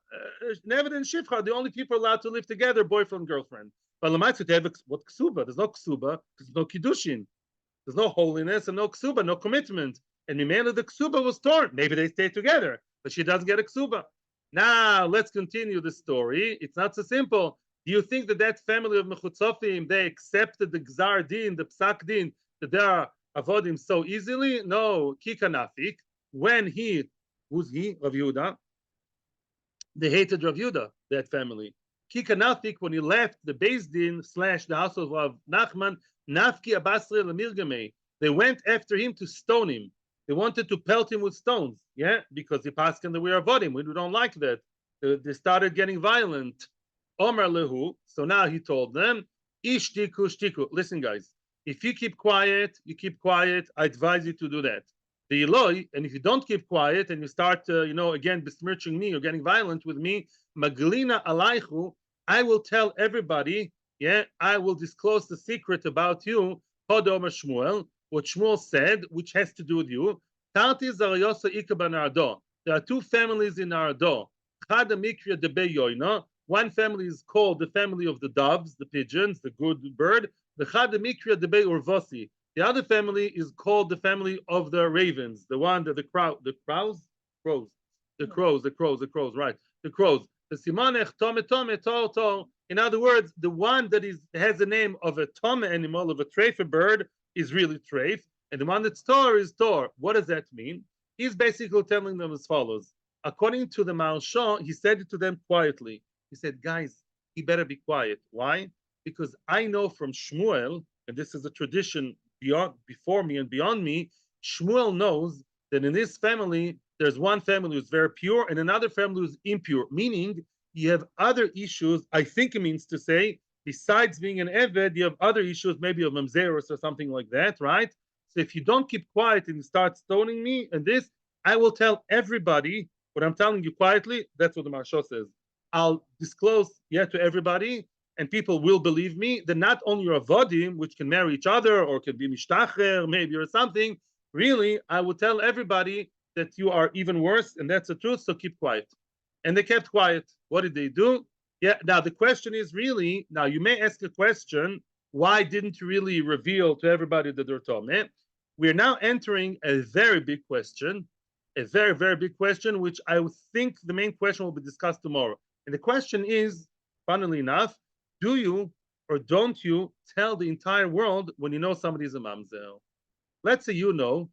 Neved and Shifcha are the only people allowed to live together, boyfriend and girlfriend. But Lamaitzu, they have what ksuba? There's no ksuba because there's no kiddushin. There's no holiness and no ksuba, no commitment. And Mimela, the ksuba was torn. Maybe they stay together, but she doesn't get a ksuba. Now, let's continue the story. It's not so simple. Do you think that family of Mechutzofim, they accepted the Gzar Din, the Psak Din, that they are avodim so easily? No, Kikanafik. When who's he? Rav Yehuda. They hated Rav Yehuda, that family. Kikanafik, when he left the Beis Din / the house of Rav Nachman, Nafki Abasri Lemirgamei. They went after him to stone him. They wanted to pelt him with stones. Yeah, because he passed in the way of avodim. We don't like that. They started getting violent. Omer lehu. So now he told them, Ishtiku shtiku. Listen, guys, if you keep quiet, I advise you to do that. The Eloi, and if you don't keep quiet and you start, again, besmirching me or getting violent with me, Maglina alaichu, I will tell everybody, I will disclose the secret about you, Hodomer Shmuel, what Shmuel said, which has to do with you. Tarti Zarayosa Ikaban Ardo. There are two families in Ardo. Chada Mikria Debe Yoina. One family is called the family of the doves, the pigeons, the good bird. The Chada Mikria Debe Urvosi. The other family is called the family of the ravens, the one that the crows, Crows. The crows, right. The crows. The simanech tome tome. In other words, the one that has the name of a tome animal, of a treifa bird, is really treif, and the one that's tor is tor. What does that mean? He's basically telling them as follows. According to the Maharsha, he said it to them quietly. He said, guys, he better be quiet. Why? Because I know from Shmuel, and this is a tradition before me and beyond me, Shmuel knows that in this family, there's one family who's very pure and another family who's impure, meaning you have other issues. I think it means to say, besides being an Eved, you have other issues, maybe of Mamzerus or something like that, right? So if you don't keep quiet and you start stoning me and this, I will tell everybody what I'm telling you quietly. That's what the Maharsha says. I'll disclose to everybody, and people will believe me that not only your avodim, which can marry each other or can be mishtacher maybe or something, really, I will tell everybody that you are even worse, and that's the truth, so keep quiet. And they kept quiet. What did they do? Yeah, now the question is really, now you may ask a question, why didn't you really reveal to everybody that they're Tomeh? We're now entering a very big question, a very, very big question, which I would think the main question will be discussed tomorrow. And the question is, funnily enough, do you or don't you tell the entire world when you know somebody's a mamzer? Let's say you know,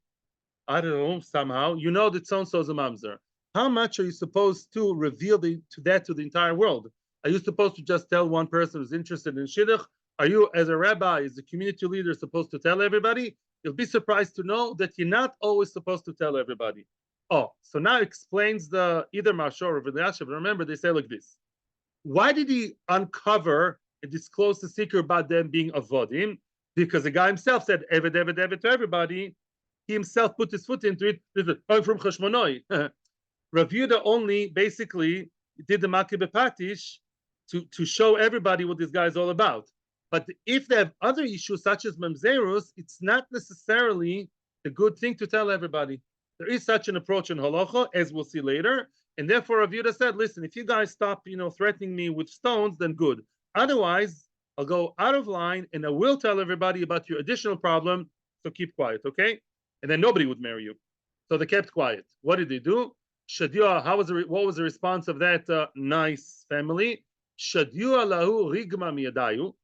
I don't know, somehow, you know that so-and-so is a mamzer. How much are you supposed to reveal to the entire world? Are you supposed to just tell one person who's interested in shidduch? Are you, as a rabbi, as a community leader, supposed to tell everybody? You'll be surprised to know that you're not always supposed to tell everybody. Oh, so now explains the either Maharsha or Vidyash. Remember, they say like this. Why did he uncover and disclose the secret about them being avodim? Because the guy himself said, Eved, Eved, Eved to everybody. He himself put his foot into it. I'm from Chashmonoi. Rav Yehuda only basically did the Makeh Bepatish to show everybody what this guy is all about. But if they have other issues such as Mamzerus, it's not necessarily a good thing to tell everybody. There is such an approach in halacha, as we'll see later, and therefore Rav Yehuda said, "Listen, if you guys stop, threatening me with stones, then good. Otherwise, I'll go out of line, and I will tell everybody about your additional problem. So keep quiet, okay?" And then nobody would marry you. So they kept quiet. What did they do? Shadia, what was the response of that nice family? Shadia lahu rigma miyadayu.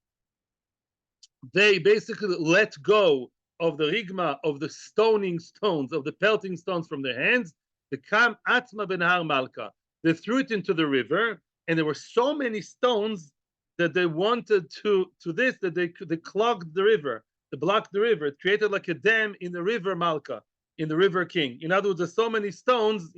They basically let go of the rigma, of the stoning stones, of the pelting stones from their hands. The kam atma benahar malka. They threw it into the river, and there were so many stones that they wanted that they clogged the river, they blocked the river. It created like a dam in the river Malka, in the river King. In other words, there's so many stones,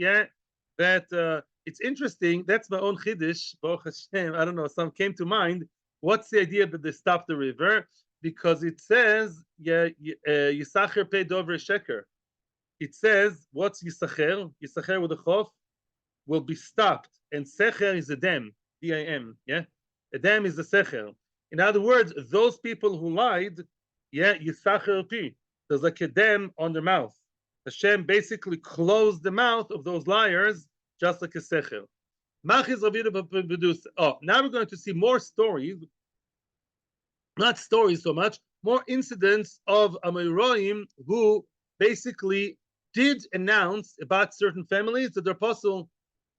that it's interesting. That's my own chiddush, Baruch Hashem. I don't know, some came to mind. What's the idea that they stopped the river? Because it says, Yisacher pei dover sheker. It says, what's Yisacher? Yisacher with a chof will be stopped, and Secher is a dam, D-A-M, a dam is a Secher. In other words, those people who lied, Yisacher pi. There's like a dam on their mouth. Hashem basically closed the mouth of those liars, just like a Secher. Oh, now we're going to see more stories. Not stories so much, more incidents of Amoraim who basically did announce about certain families that they're apostle.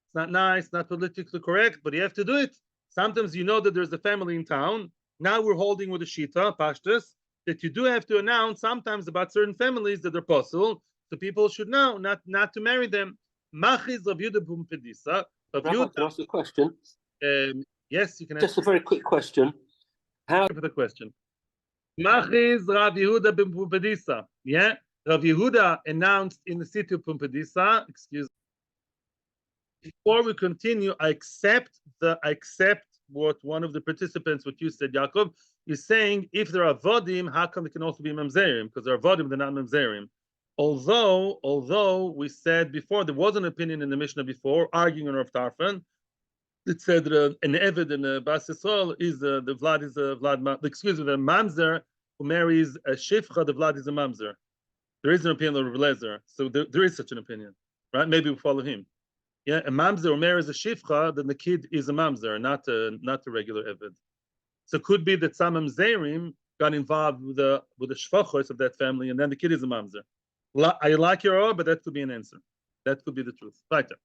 It's not nice, not politically correct, but you have to do it. Sometimes you know that there's a family in town. Now we're holding with the Shita, Pashtus, that you do have to announce sometimes about certain families that they're apostle, so people should know not to marry them. Machiz Rav Yehuda Pumpedisa. Can I ask a question? Yes, you can. Just a very quick question. For the question. Machiz Rav Yehuda ben Pumpedisa. Rav Yehuda announced in the city of Pumpedisa. Excuse me. Before we continue, I accept what one of the participants, what you said, Yaakov, is saying. If there are vodim, how come they can also be mamzerim? Because there are vodim, they're not mamzerim. Although we said before there was an opinion in the Mishnah before, arguing on Rav Tarfon. It said that an Eved and a Bas Yisrael is the Vlad is a Vlad. Excuse me, the mamzer who marries a shifcha, the Vlad is a mamzer. There is an opinion of Rav Lezer, so there is such an opinion, right? Maybe we follow him. A mamzer who marries a shifcha, then the kid is a mamzer, not a regular Eved. So it could be that some mamzerim got involved with the shvachos of that family, and then the kid is a mamzer. I like your but that could be an answer. That could be the truth. Weiter.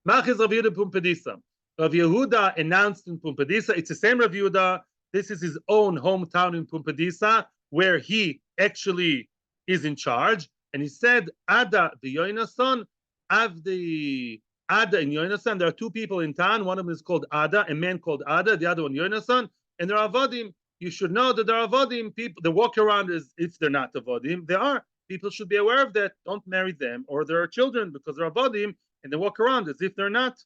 Machis Rav Yehuda Pumbedisa. Rav Yehuda announced in Pumbedisa. It's the same Rav Yehuda. This is his own hometown in Pumbedisa, where he actually is in charge. And he said, Ada the Yoinason, Av the Ada and Yoinason. There are two people in town. One of them is called Ada, a man called Ada. The other one Yoinason. And they're Avodim. You should know that they're Avodim. People they walk around as if they're not Avodim. They are. People should be aware of that. Don't marry them or their children because they're Avodim and they walk around as if they're not.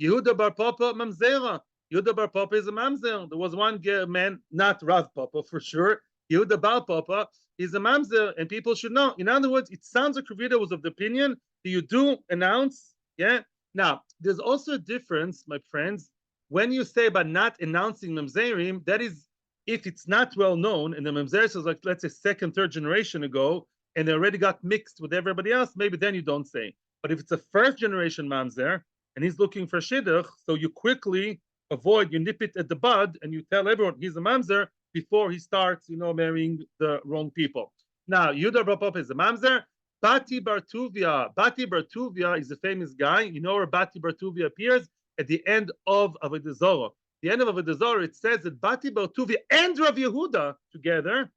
Yehuda Bar Papa Mamzera. Yehuda Bar Papa is a mamzer. There was one man, not Rav Papa for sure. Yehuda Bar Papa is a mamzer, and people should know. In other words, it sounds like Rav Yehuda was of the opinion that you do announce. Yeah. Now, there's also a difference, my friends, when you say about not announcing mamzerim. That is, if it's not well known, and the mamzer is like, let's say, second, third generation ago, and they already got mixed with everybody else, maybe then you don't say. But if it's a first generation mamzer and he's looking for shidduch, so you quickly avoid, you nip it at the bud, and you tell everyone he's a mamzer before he starts, marrying the wrong people. Now, Yehuda Bar Papa is a mamzer. Bati Bartuvia. Bati Bartuvia is a famous guy. You know where Bati Bartuvia appears? At the end of Avodah Zarah. The end of Avodah Zarah, it says that Bati Bartuvia and Rav Yehuda together.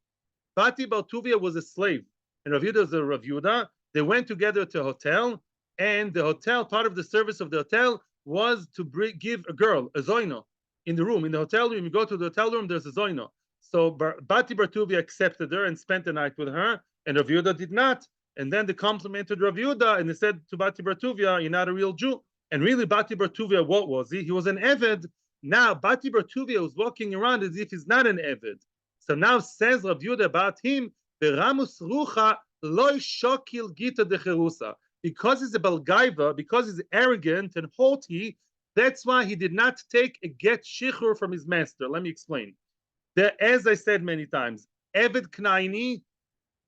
Bati Bartuvia was a slave, and Rav Yehuda was a Rav Yehuda. They went together to a hotel, and the hotel, part of the service of the hotel was to give a girl a zoino in the room. In the hotel room, you go to the hotel room, there's a zoino. So Bati Bartuvia accepted her and spent the night with her, and Rav Yehuda did not. And then they complimented Rav Yehuda, and they said to Bati Bartuvia, you're not a real Jew. And really, Bati Bartuvia, what was he? He was an Eved. Now, Bati Bartuvia was walking around as if he's not an Eved. So now says Rav Yehuda about him, Beramus Rucha loy shokil gita de cherusa. Because he's a Balgaiva, because he's arrogant and haughty, that's why he did not take a get shichur from his master. Let me explain. As I said many times, Eved Knaini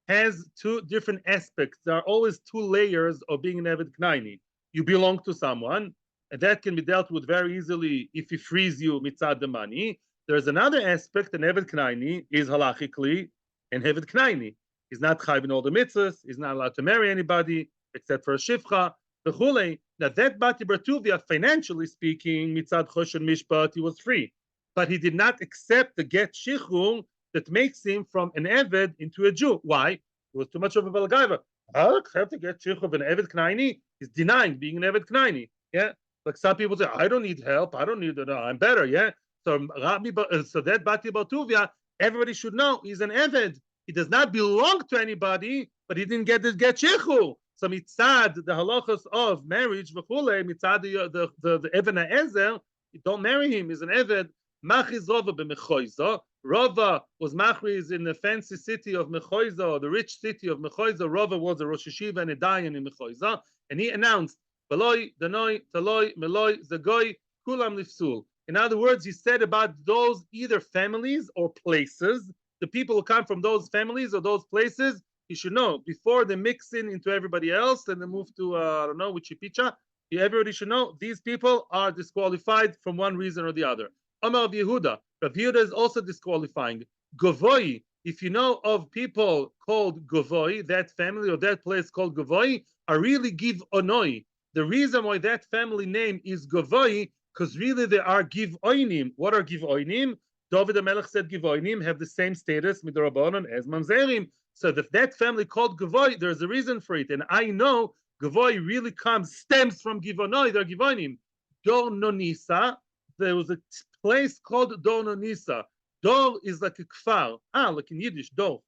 has two different aspects. There are always two layers of being an Eved Knaini. You belong to someone, and that can be dealt with very easily if he frees you mitzad the money. There's another aspect, an Eved Knaini is halachically an Eved Knaini. He's not chayv in all the mitzvahs, he's not allowed to marry anybody, except for a shifcha, v'chulei. Now that Bati Bartuvia, financially speaking, mitzad choshen mishpat, he was free. But he did not accept the get shichur that makes him from an Eved into a Jew. Why? It was too much of a balgaiva. I'll accept the get shichur of an Eved Knaini. He's denying being an Eved Knaini. Yeah? Like some people say, I don't need help, I don't need it, I'm better, yeah? So that Bati Bartuvia, everybody should know he's an Eved. He does not belong to anybody, but he didn't get this get shichur. So mitzad, the halachas of marriage, v'chulei, mitzad the Even HaEzer, you don't marry him, he's an Eved. Machiz Rava b'Mechoiza. Rava was Machiz in the fancy city of Mechoiza, the rich city of Mechoiza. Rava was a Rosh Yeshiva and a Dayan in Mechoiza, and he announced, Beloi, Danoi, Taloi, Meloi, Zagoi, Kulam Nifsul. In other words, he said about those either families or places, the people who come from those families or those places, you should know, before they mix into everybody else and they move to, I don't know, Wichipicha, everybody should know these people are disqualified from one reason or the other. Amar Rav Yehuda. Rav Yehuda is also disqualifying. Govoi, if you know of people called Govoi, that family or that place called Govoi, are really Giv Onoi. The reason why that family name is Govoi, because really they are Giv Oinim. What are Giv Oinim? David HaMelech said Giv Oinim have the same status midrabanan as Mamzerim. So if that family called Govoi, there's a reason for it. And I know Govoi really stems from Giv Onoi, they're Giv Oinim. Dor Nonisa, there was a place called Dor Nonisa. Dor is like a kfar. Like in Yiddish, Dorf.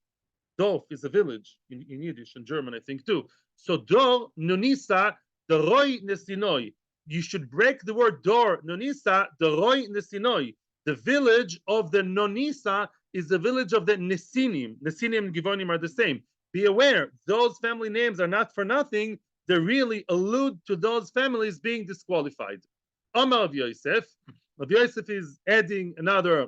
Dorf is a village in Yiddish and German, I think too. So Dor Nonisa, the Roy Nesinoi. You should break the word Dor Nonisa, the Roy Nesinoi. The village of the Nonisa is the village of the Nesinim. Nesinim and Givonim are the same. Be aware, those family names are not for nothing. They really allude to those families being disqualified. Amar Rav Yosef. Rav Yosef is adding another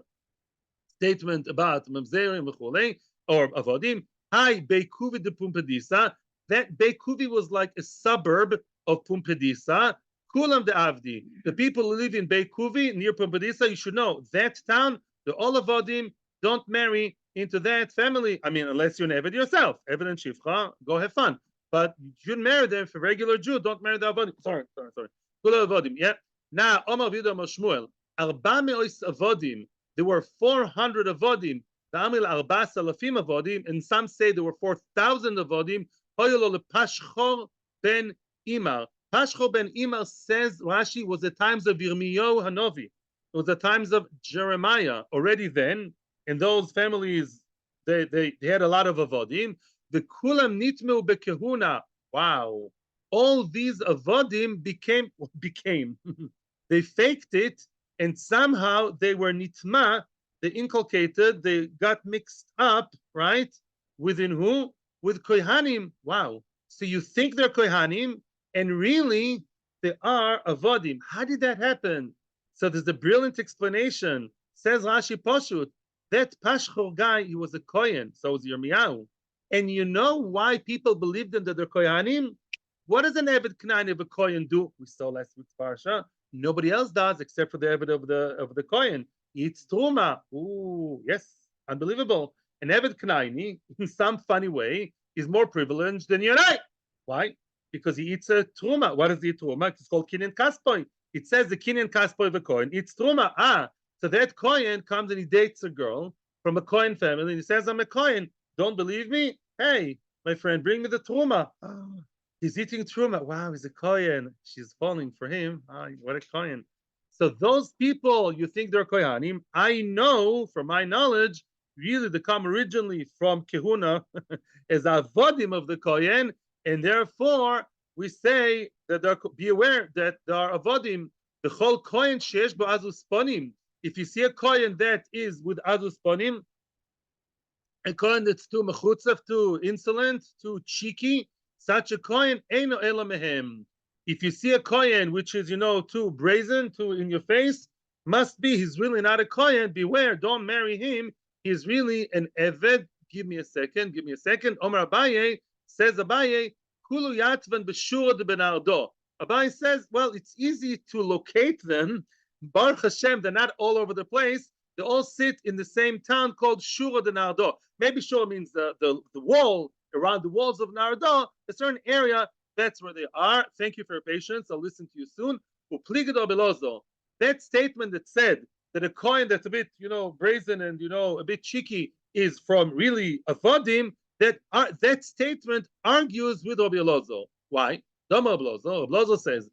statement about Mamzerim v'chulei, or Avodim. Hi, Beikuvi de Pumbedisa. That Beikuvi was like a suburb of Pumbedisa. Kulam de Avdi. The people who live in Beikuvi near Pumbedisa, you should know that town, the all Avodim, don't marry into that family. I mean, unless you're an Eved yourself. Eved and Shifcha, go have fun. but you shouldn't marry them. For regular Jew, don't marry the avodim. Sorry. Kula avodim. Yeah. Now, Omar Vido Shmuel, Arba me'os avodim. There were 400 avodim. Ta'amil arba salafim avodim, and some say there were 4,000 avodim. Hoyolo lePashchor ben Imar. Pashchor ben Imar, says Rashi, was the times of Yirmiyahu Hanovi. It was the times of Jeremiah. Already then, in those families, they had a lot of avodim. The kulam nitmeu bekehuna. Wow. All these avodim became they faked it, and somehow they were nitma, they inculcated, they got mixed up, right? Within who? With kohanim. Wow. So you think they're kohanim, and really they are avodim. How did that happen? So there's a brilliant explanation. Says Rashi Poshut, that Pashchor guy, he was a kohen, so was Yirmiyahu. And you know why people believed them that they're kohanim? What does an Eved Knaini of a kohen do? We saw last week's parsha. Nobody else does except for the Eved of the kohen. He eats truma. Ooh, yes, unbelievable. An Eved Knaini, in some funny way, is more privileged than you and I. Why? Because he eats a truma. What is the truma? It's called kinyan kaspoy. It says the kinyan kaspoy of a kohen eats truma. So that kohen comes and he dates a girl from a kohen family, and he says, "I'm a kohen. Don't believe me? Hey, my friend, bring me the truma." He's eating truma. Wow, he's a kohen. She's falling for him. What a kohen. So those people, you think they're kohanim. I know from my knowledge, really they come originally from kehuna as avodim of the kohen, and therefore we say that be aware that there are avodim. The whole kohen shesh ba'azus ponim. If you see a kohen that is with azus ponim, a kohen that's too mechutzav, too insolent, too cheeky, such a kohen eino ela mehem. If you see a kohen which is, too brazen, too in your face, must be he's really not a kohen. Beware, don't marry him. He's really an eved. Give me a second. Omar Abaye, says Abaye, kulu yatvan b'shura de benardo. Abaye says, well, it's easy to locate them. Baruch Hashem, they're not all over the place. They all sit in the same town called Shura de Nardo. Maybe Shura means the wall, around the walls of Nardo, a certain area, that's where they are. Thank you for your patience. I'll listen to you soon. That statement that said that a coin that's a bit, brazen and, a bit cheeky is from really avodim, that statement argues with Rabbi Elazar. Why? Rabbi Elazar says,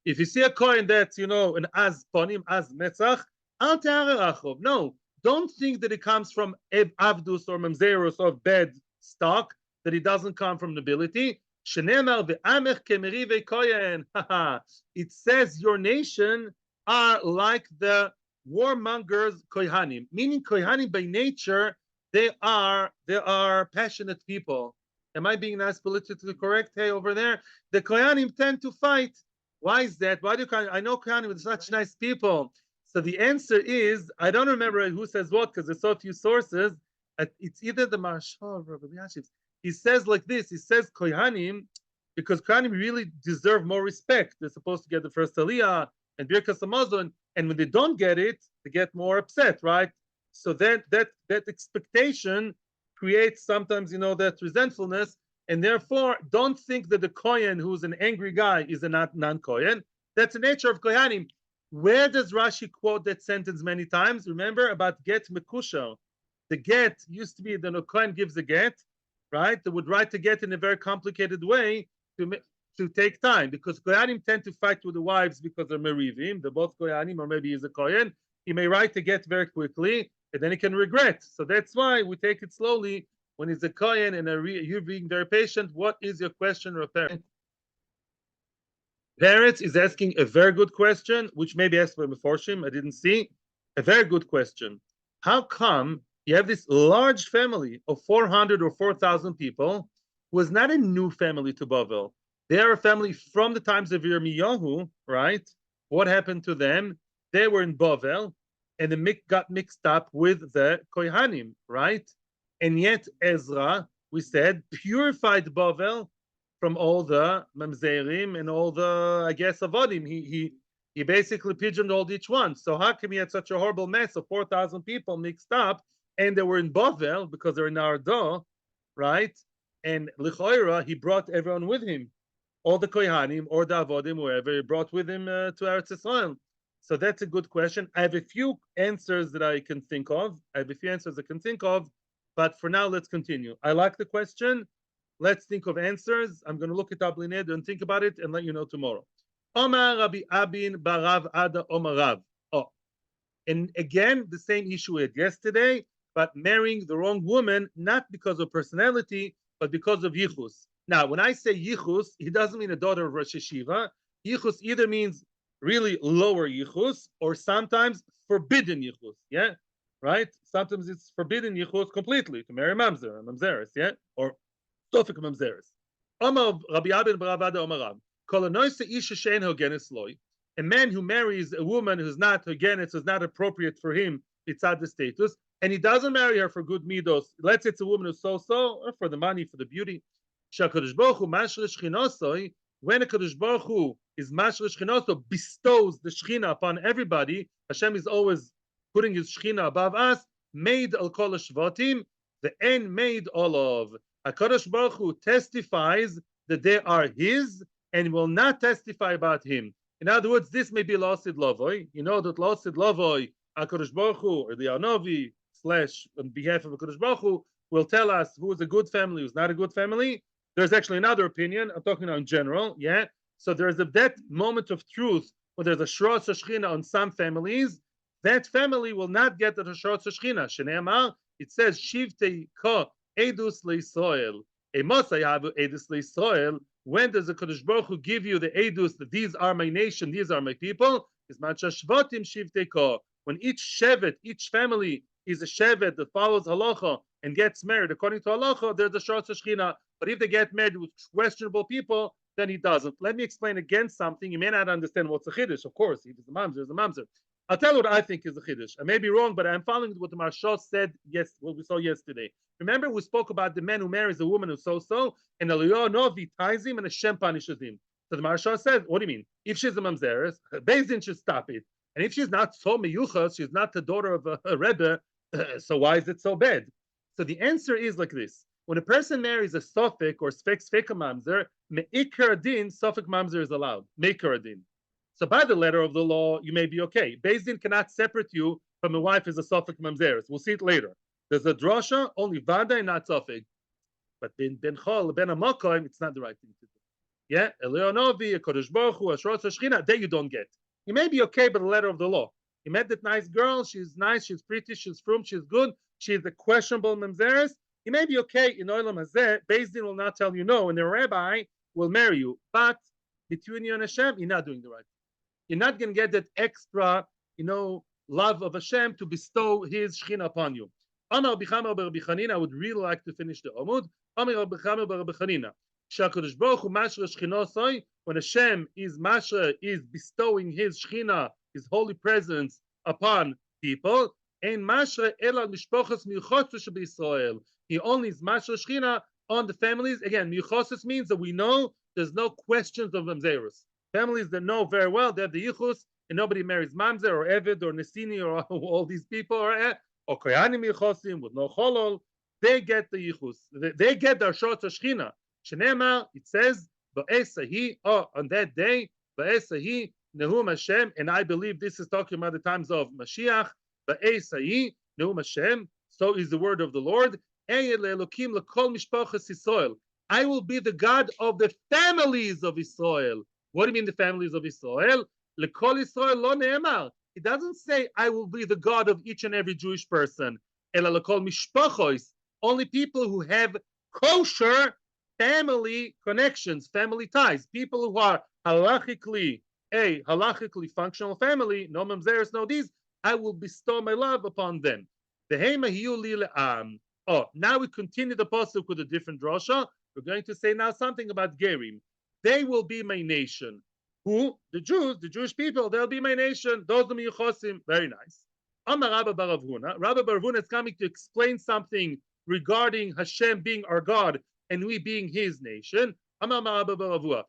if you see a coin that's, an az ponim, az metzach, no, don't think that it comes from avdus or mamzerus or bad stock, that it doesn't come from nobility. It says your nation are like the warmongers kohanim, meaning kohanim by nature, they are passionate people. Am I being nice politically correct? Hey, over there, the kohanim tend to fight. Why is that? Why do I know kohanim are such nice people? So the answer is, I don't remember who says what because there's so few sources. It's either the Marshal or Rabbi Yashiv. He says like this. He says kohanim because kohanim really deserve more respect. They're supposed to get the first aliyah and birkas hamazon, and when they don't get it, they get more upset, right? So that expectation creates sometimes, that resentfulness, and therefore don't think that the kohen who's an angry guy is a non-kohen. That's the nature of kohanim. Where does Rashi quote that sentence many times? Remember about get mekusha. The get used to be that a kohen gives a get, right? They would write the get in a very complicated way to take time, because kohanim tend to fight with the wives because they're merivim. They're both kohanim, or maybe he's a kohen. He may write the get very quickly, and then he can regret. So that's why we take it slowly when he's a kohen and you're being very patient. What is your question, Rafael? Parents is asking a very good question, which may be asked by Meforshim. I didn't see. A very good question. How come you have this large family of 400 or 4,000 people who was not a new family to Bavel? They are a family from the times of Yirmiyahu, right? What happened to them? They were in Bavel, and the got mixed up with the Kohanim, right? And yet Ezra, we said, purified Bavel from all the mamzerim and all the, I guess, avodim. He basically pigeonholed each one. So how come he had such a horrible mess of 4,000 people mixed up, and they were in Bavel because they're in Ardo, right? And L'choira, he brought everyone with him. All the Kohanim or the Avodim, whoever he brought with him to Eretz Yisrael. So that's a good question. I have a few answers that I can think of. But for now, let's continue. I like the question. Let's think of answers. I'm going to look it up later and think about it and let you know tomorrow. Omar Rabbi Abin Barav Ada Omar Rav. Oh, and again, the same issue we had yesterday, but marrying the wrong woman, not because of personality, but because of yichus. Now, when I say yichus, he doesn't mean a daughter of Rosh Yeshiva. Yichus either means really lower yichus or sometimes forbidden yichus. Yeah, right? Sometimes it's forbidden yichus completely to marry mamzer, mamzeres, yeah, or sofik mamzeres. Omar Rabbi Abin Barav Ada Omar Rav. A man who marries a woman who's not Hogenes, who's not appropriate for him, it's at the status, and he doesn't marry her for good midos. Let's say it's a woman who's so-so, or for the money, for the beauty. When a Kadosh Baruch Hu is mashre shchinoso, bestows the shchina upon everybody, Hashem is always putting his shchina above us, made al kol shvatim, the end made all of. HaKadosh Baruch Hu testifies that they are his, and will not testify about him. In other words, this may be Lasid Lavoi. You know that Lasid Lavoi, HaKadosh Baruch Hu, or the Anovi, / on behalf of HaKadosh Baruch Hu, will tell us who is a good family, who's not a good family. There's actually another opinion. I'm talking now in general, yeah? So there's that moment of truth where there's a Shros Shechina on some families. That family will not get the Shros Shechina. Shneimar, it says, Shivtei Ka Edus LeIsrael. A Mosayavu Edus LeIsrael. When does the Kadosh Baruch Hu give you the edus that these are my nation, these are my people? Is shvatim shivtei. When each shevet, each family is a shevet that follows halacha and gets married according to halacha, there's a short shechina. But if they get married with questionable people, then he doesn't. Let me explain again something. You may not understand what's a chiddush. Of course, if it's a mamzer, it's a mamzer. I'll tell you what I think is a chiddush. I may be wrong, but I'm following what the Maharsha said. Yes, what we saw yesterday. Remember, we spoke about the man who marries a woman who's so-so, and Eliyahu Novi ties him, and Hashem punishes him. So the Maharsha says, what do you mean? If she's a mamzeres, Beis Din should stop it. And if she's not so meyuchas, she's not the daughter of a Rebbe, so why is it so bad? So the answer is like this. When a person marries a sofik or sfek mamzer, me'ikar din, sofik mamzer is allowed. Me'ikar din. So by the letter of the law, you may be okay. Beis Din cannot separate you from a wife as a sofik mamzeres. We'll see it later. There's a drasha, only vada, not sofik. But ben chol, ben amakoim, it's not the right thing to do. Yeah, Elionovi, a Kodesh Baruch Hu, a Shros Hashchina, that you don't get. You may be okay by the letter of the law. You met that nice girl, she's nice, she's pretty, she's frum, she's good, she's a questionable mamzeres. You may be okay in Olam Hazeh. Beis Din will not tell you no, and the rabbi will marry you. But between you and Hashem, you're not doing the right thing. You're not going to get that extra, love of Hashem to bestow His Shechina upon you. Amar Bichama bar Bichanina, I would really like to finish the Amud. Amar Bichama bar Bichanina. Shakadosh Baruch Hu mashra Shechinosoi, when Hashem is bestowing His Shechina, His holy presence upon people. Ein mashra elal mishpochas miyuchosus b'Yisrael. He only is mashra Shechina on the families. Again, miyuchosus means that we know there's no questions of mamzerus. Families that know very well they have the yichus, and nobody marries mamzer or eved or nesini or all these people or koyanim yichosim with no cholol. They get the yichus. They get the short shechina. Shenema, it says ba'esahi. On that day ba'esahi nehum Hashem, and I believe this is talking about the times of Mashiach. Ba'esahi nehum Hashem. So is the word of the Lord. I will be the God of the families of Israel. What do you mean the families of Israel? Lekol Israel lo ne'emar. It doesn't say I will be the God of each and every Jewish person. Ela lekol mishpachos. Only people who have kosher family connections, family ties. People who are halachically functional family, no mamzeres, no these, I will bestow my love upon them. Now we continue the pasuk with a different drasha. We're going to say now something about gerim. They will be my nation. Who? The Jews, the Jewish people, they'll be my nation. Those are miyuchosim. Very nice. Amar Rabba bar Avhuna. Rabba bar Avhuna is coming to explain something regarding Hashem being our God and we being His nation. Amar Rabba bar Avhuna.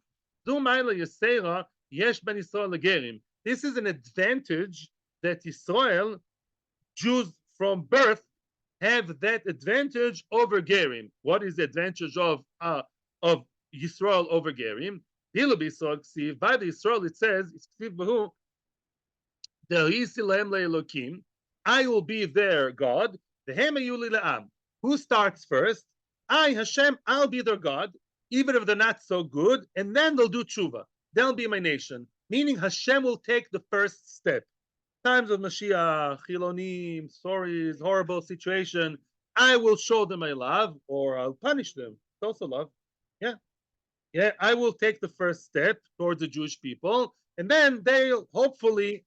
This is an advantage that Israel, Jews from birth, have that advantage over Gerim. What is the advantage of Yisrael over Gerim? By the Yisrael it says, I will be their God. Who starts first? I, Hashem, I'll be their God, even if they're not so good, and then they'll do tshuva. They'll be my nation. Meaning Hashem will take the first step. Times of Mashiach, Chilonim, stories, horrible situation, I will show them my love, or I'll punish them. It's also love. Yeah, I will take the first step towards the Jewish people, and then they'll hopefully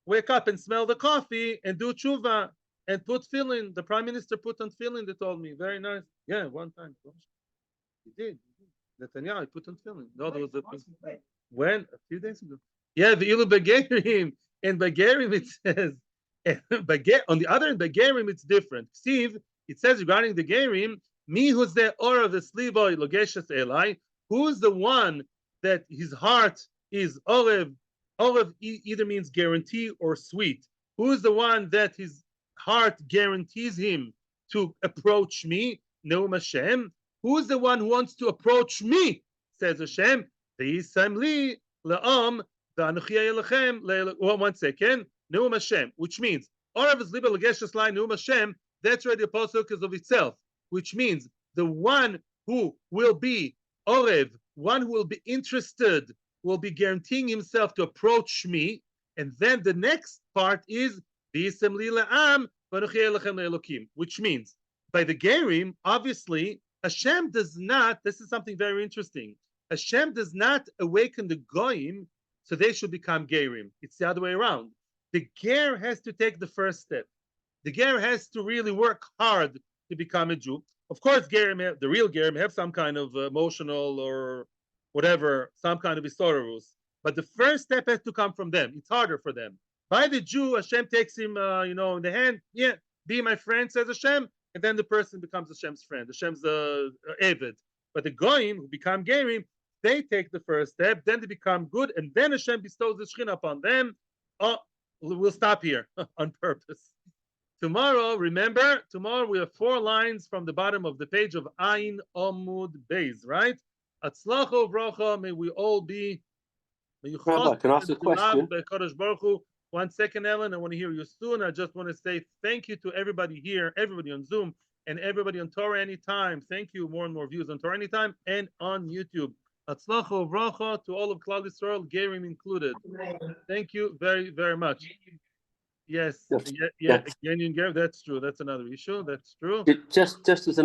wake up and smell the coffee and do tshuva and put tefillin. The prime minister put on tefillin, they told me. Very nice. Yeah, one time. He did. Netanyahu, he put on tefillin. No, there was when? A few days ago. Yeah, the Ilu Begerim. In Begerim it says, on the other hand, Begerim it's different. Steve, it says regarding the Gerim, me who's the or of the Sliboy Logeshes Elai, who's the one that his heart is Orev. Orev either means guarantee or sweet. Who's the one that his heart guarantees him to approach me? Neum Hashem. Who's the one who wants to approach me? Says Hashem. Li le'am. One second. Neum Hashem, which means Orev is liba legeshes lai Neum Hashem. That's already a pasuk of itself, which means the one who will be Orev, one who will be interested, will be guaranteeing himself to approach me. And then the next part is which means by the Gerim, obviously, Hashem does not, this is something very interesting. Hashem does not awaken the Goyim so they should become Gerim. It's the other way around. The Ger has to take the first step. The Ger has to really work hard to become a Jew. Of course, Gerim, the real Gerim, have some kind of emotional or whatever, some kind of historicals. But the first step has to come from them. It's harder for them. By the Jew, Hashem takes him, in the hand. Yeah, be my friend, says Hashem, and then the person becomes Hashem's friend. Hashem's Eved. But the Goyim, who become Gerim, they take the first step, then they become good, and then Hashem bestows the Shekhinah upon them. Oh, we'll stop here on purpose. Tomorrow, remember, tomorrow we have 4 lines from the bottom of the page of Ayin Amud Beis, right? Atzlacho Vracha, may we all be. Rabbi, can I ask a question? 1 second, Ellen. I want to hear you soon. I just want to say thank you to everybody here, everybody on Zoom, and everybody on Torah Anytime. Thank you. More and more views on Torah Anytime and on YouTube. Atzlacho Vracha to all of Klal Yisrael, Gerim included. Thank you very, very much. Yes, yeah, Gerim, that's true. That's another issue. That's true. Just as an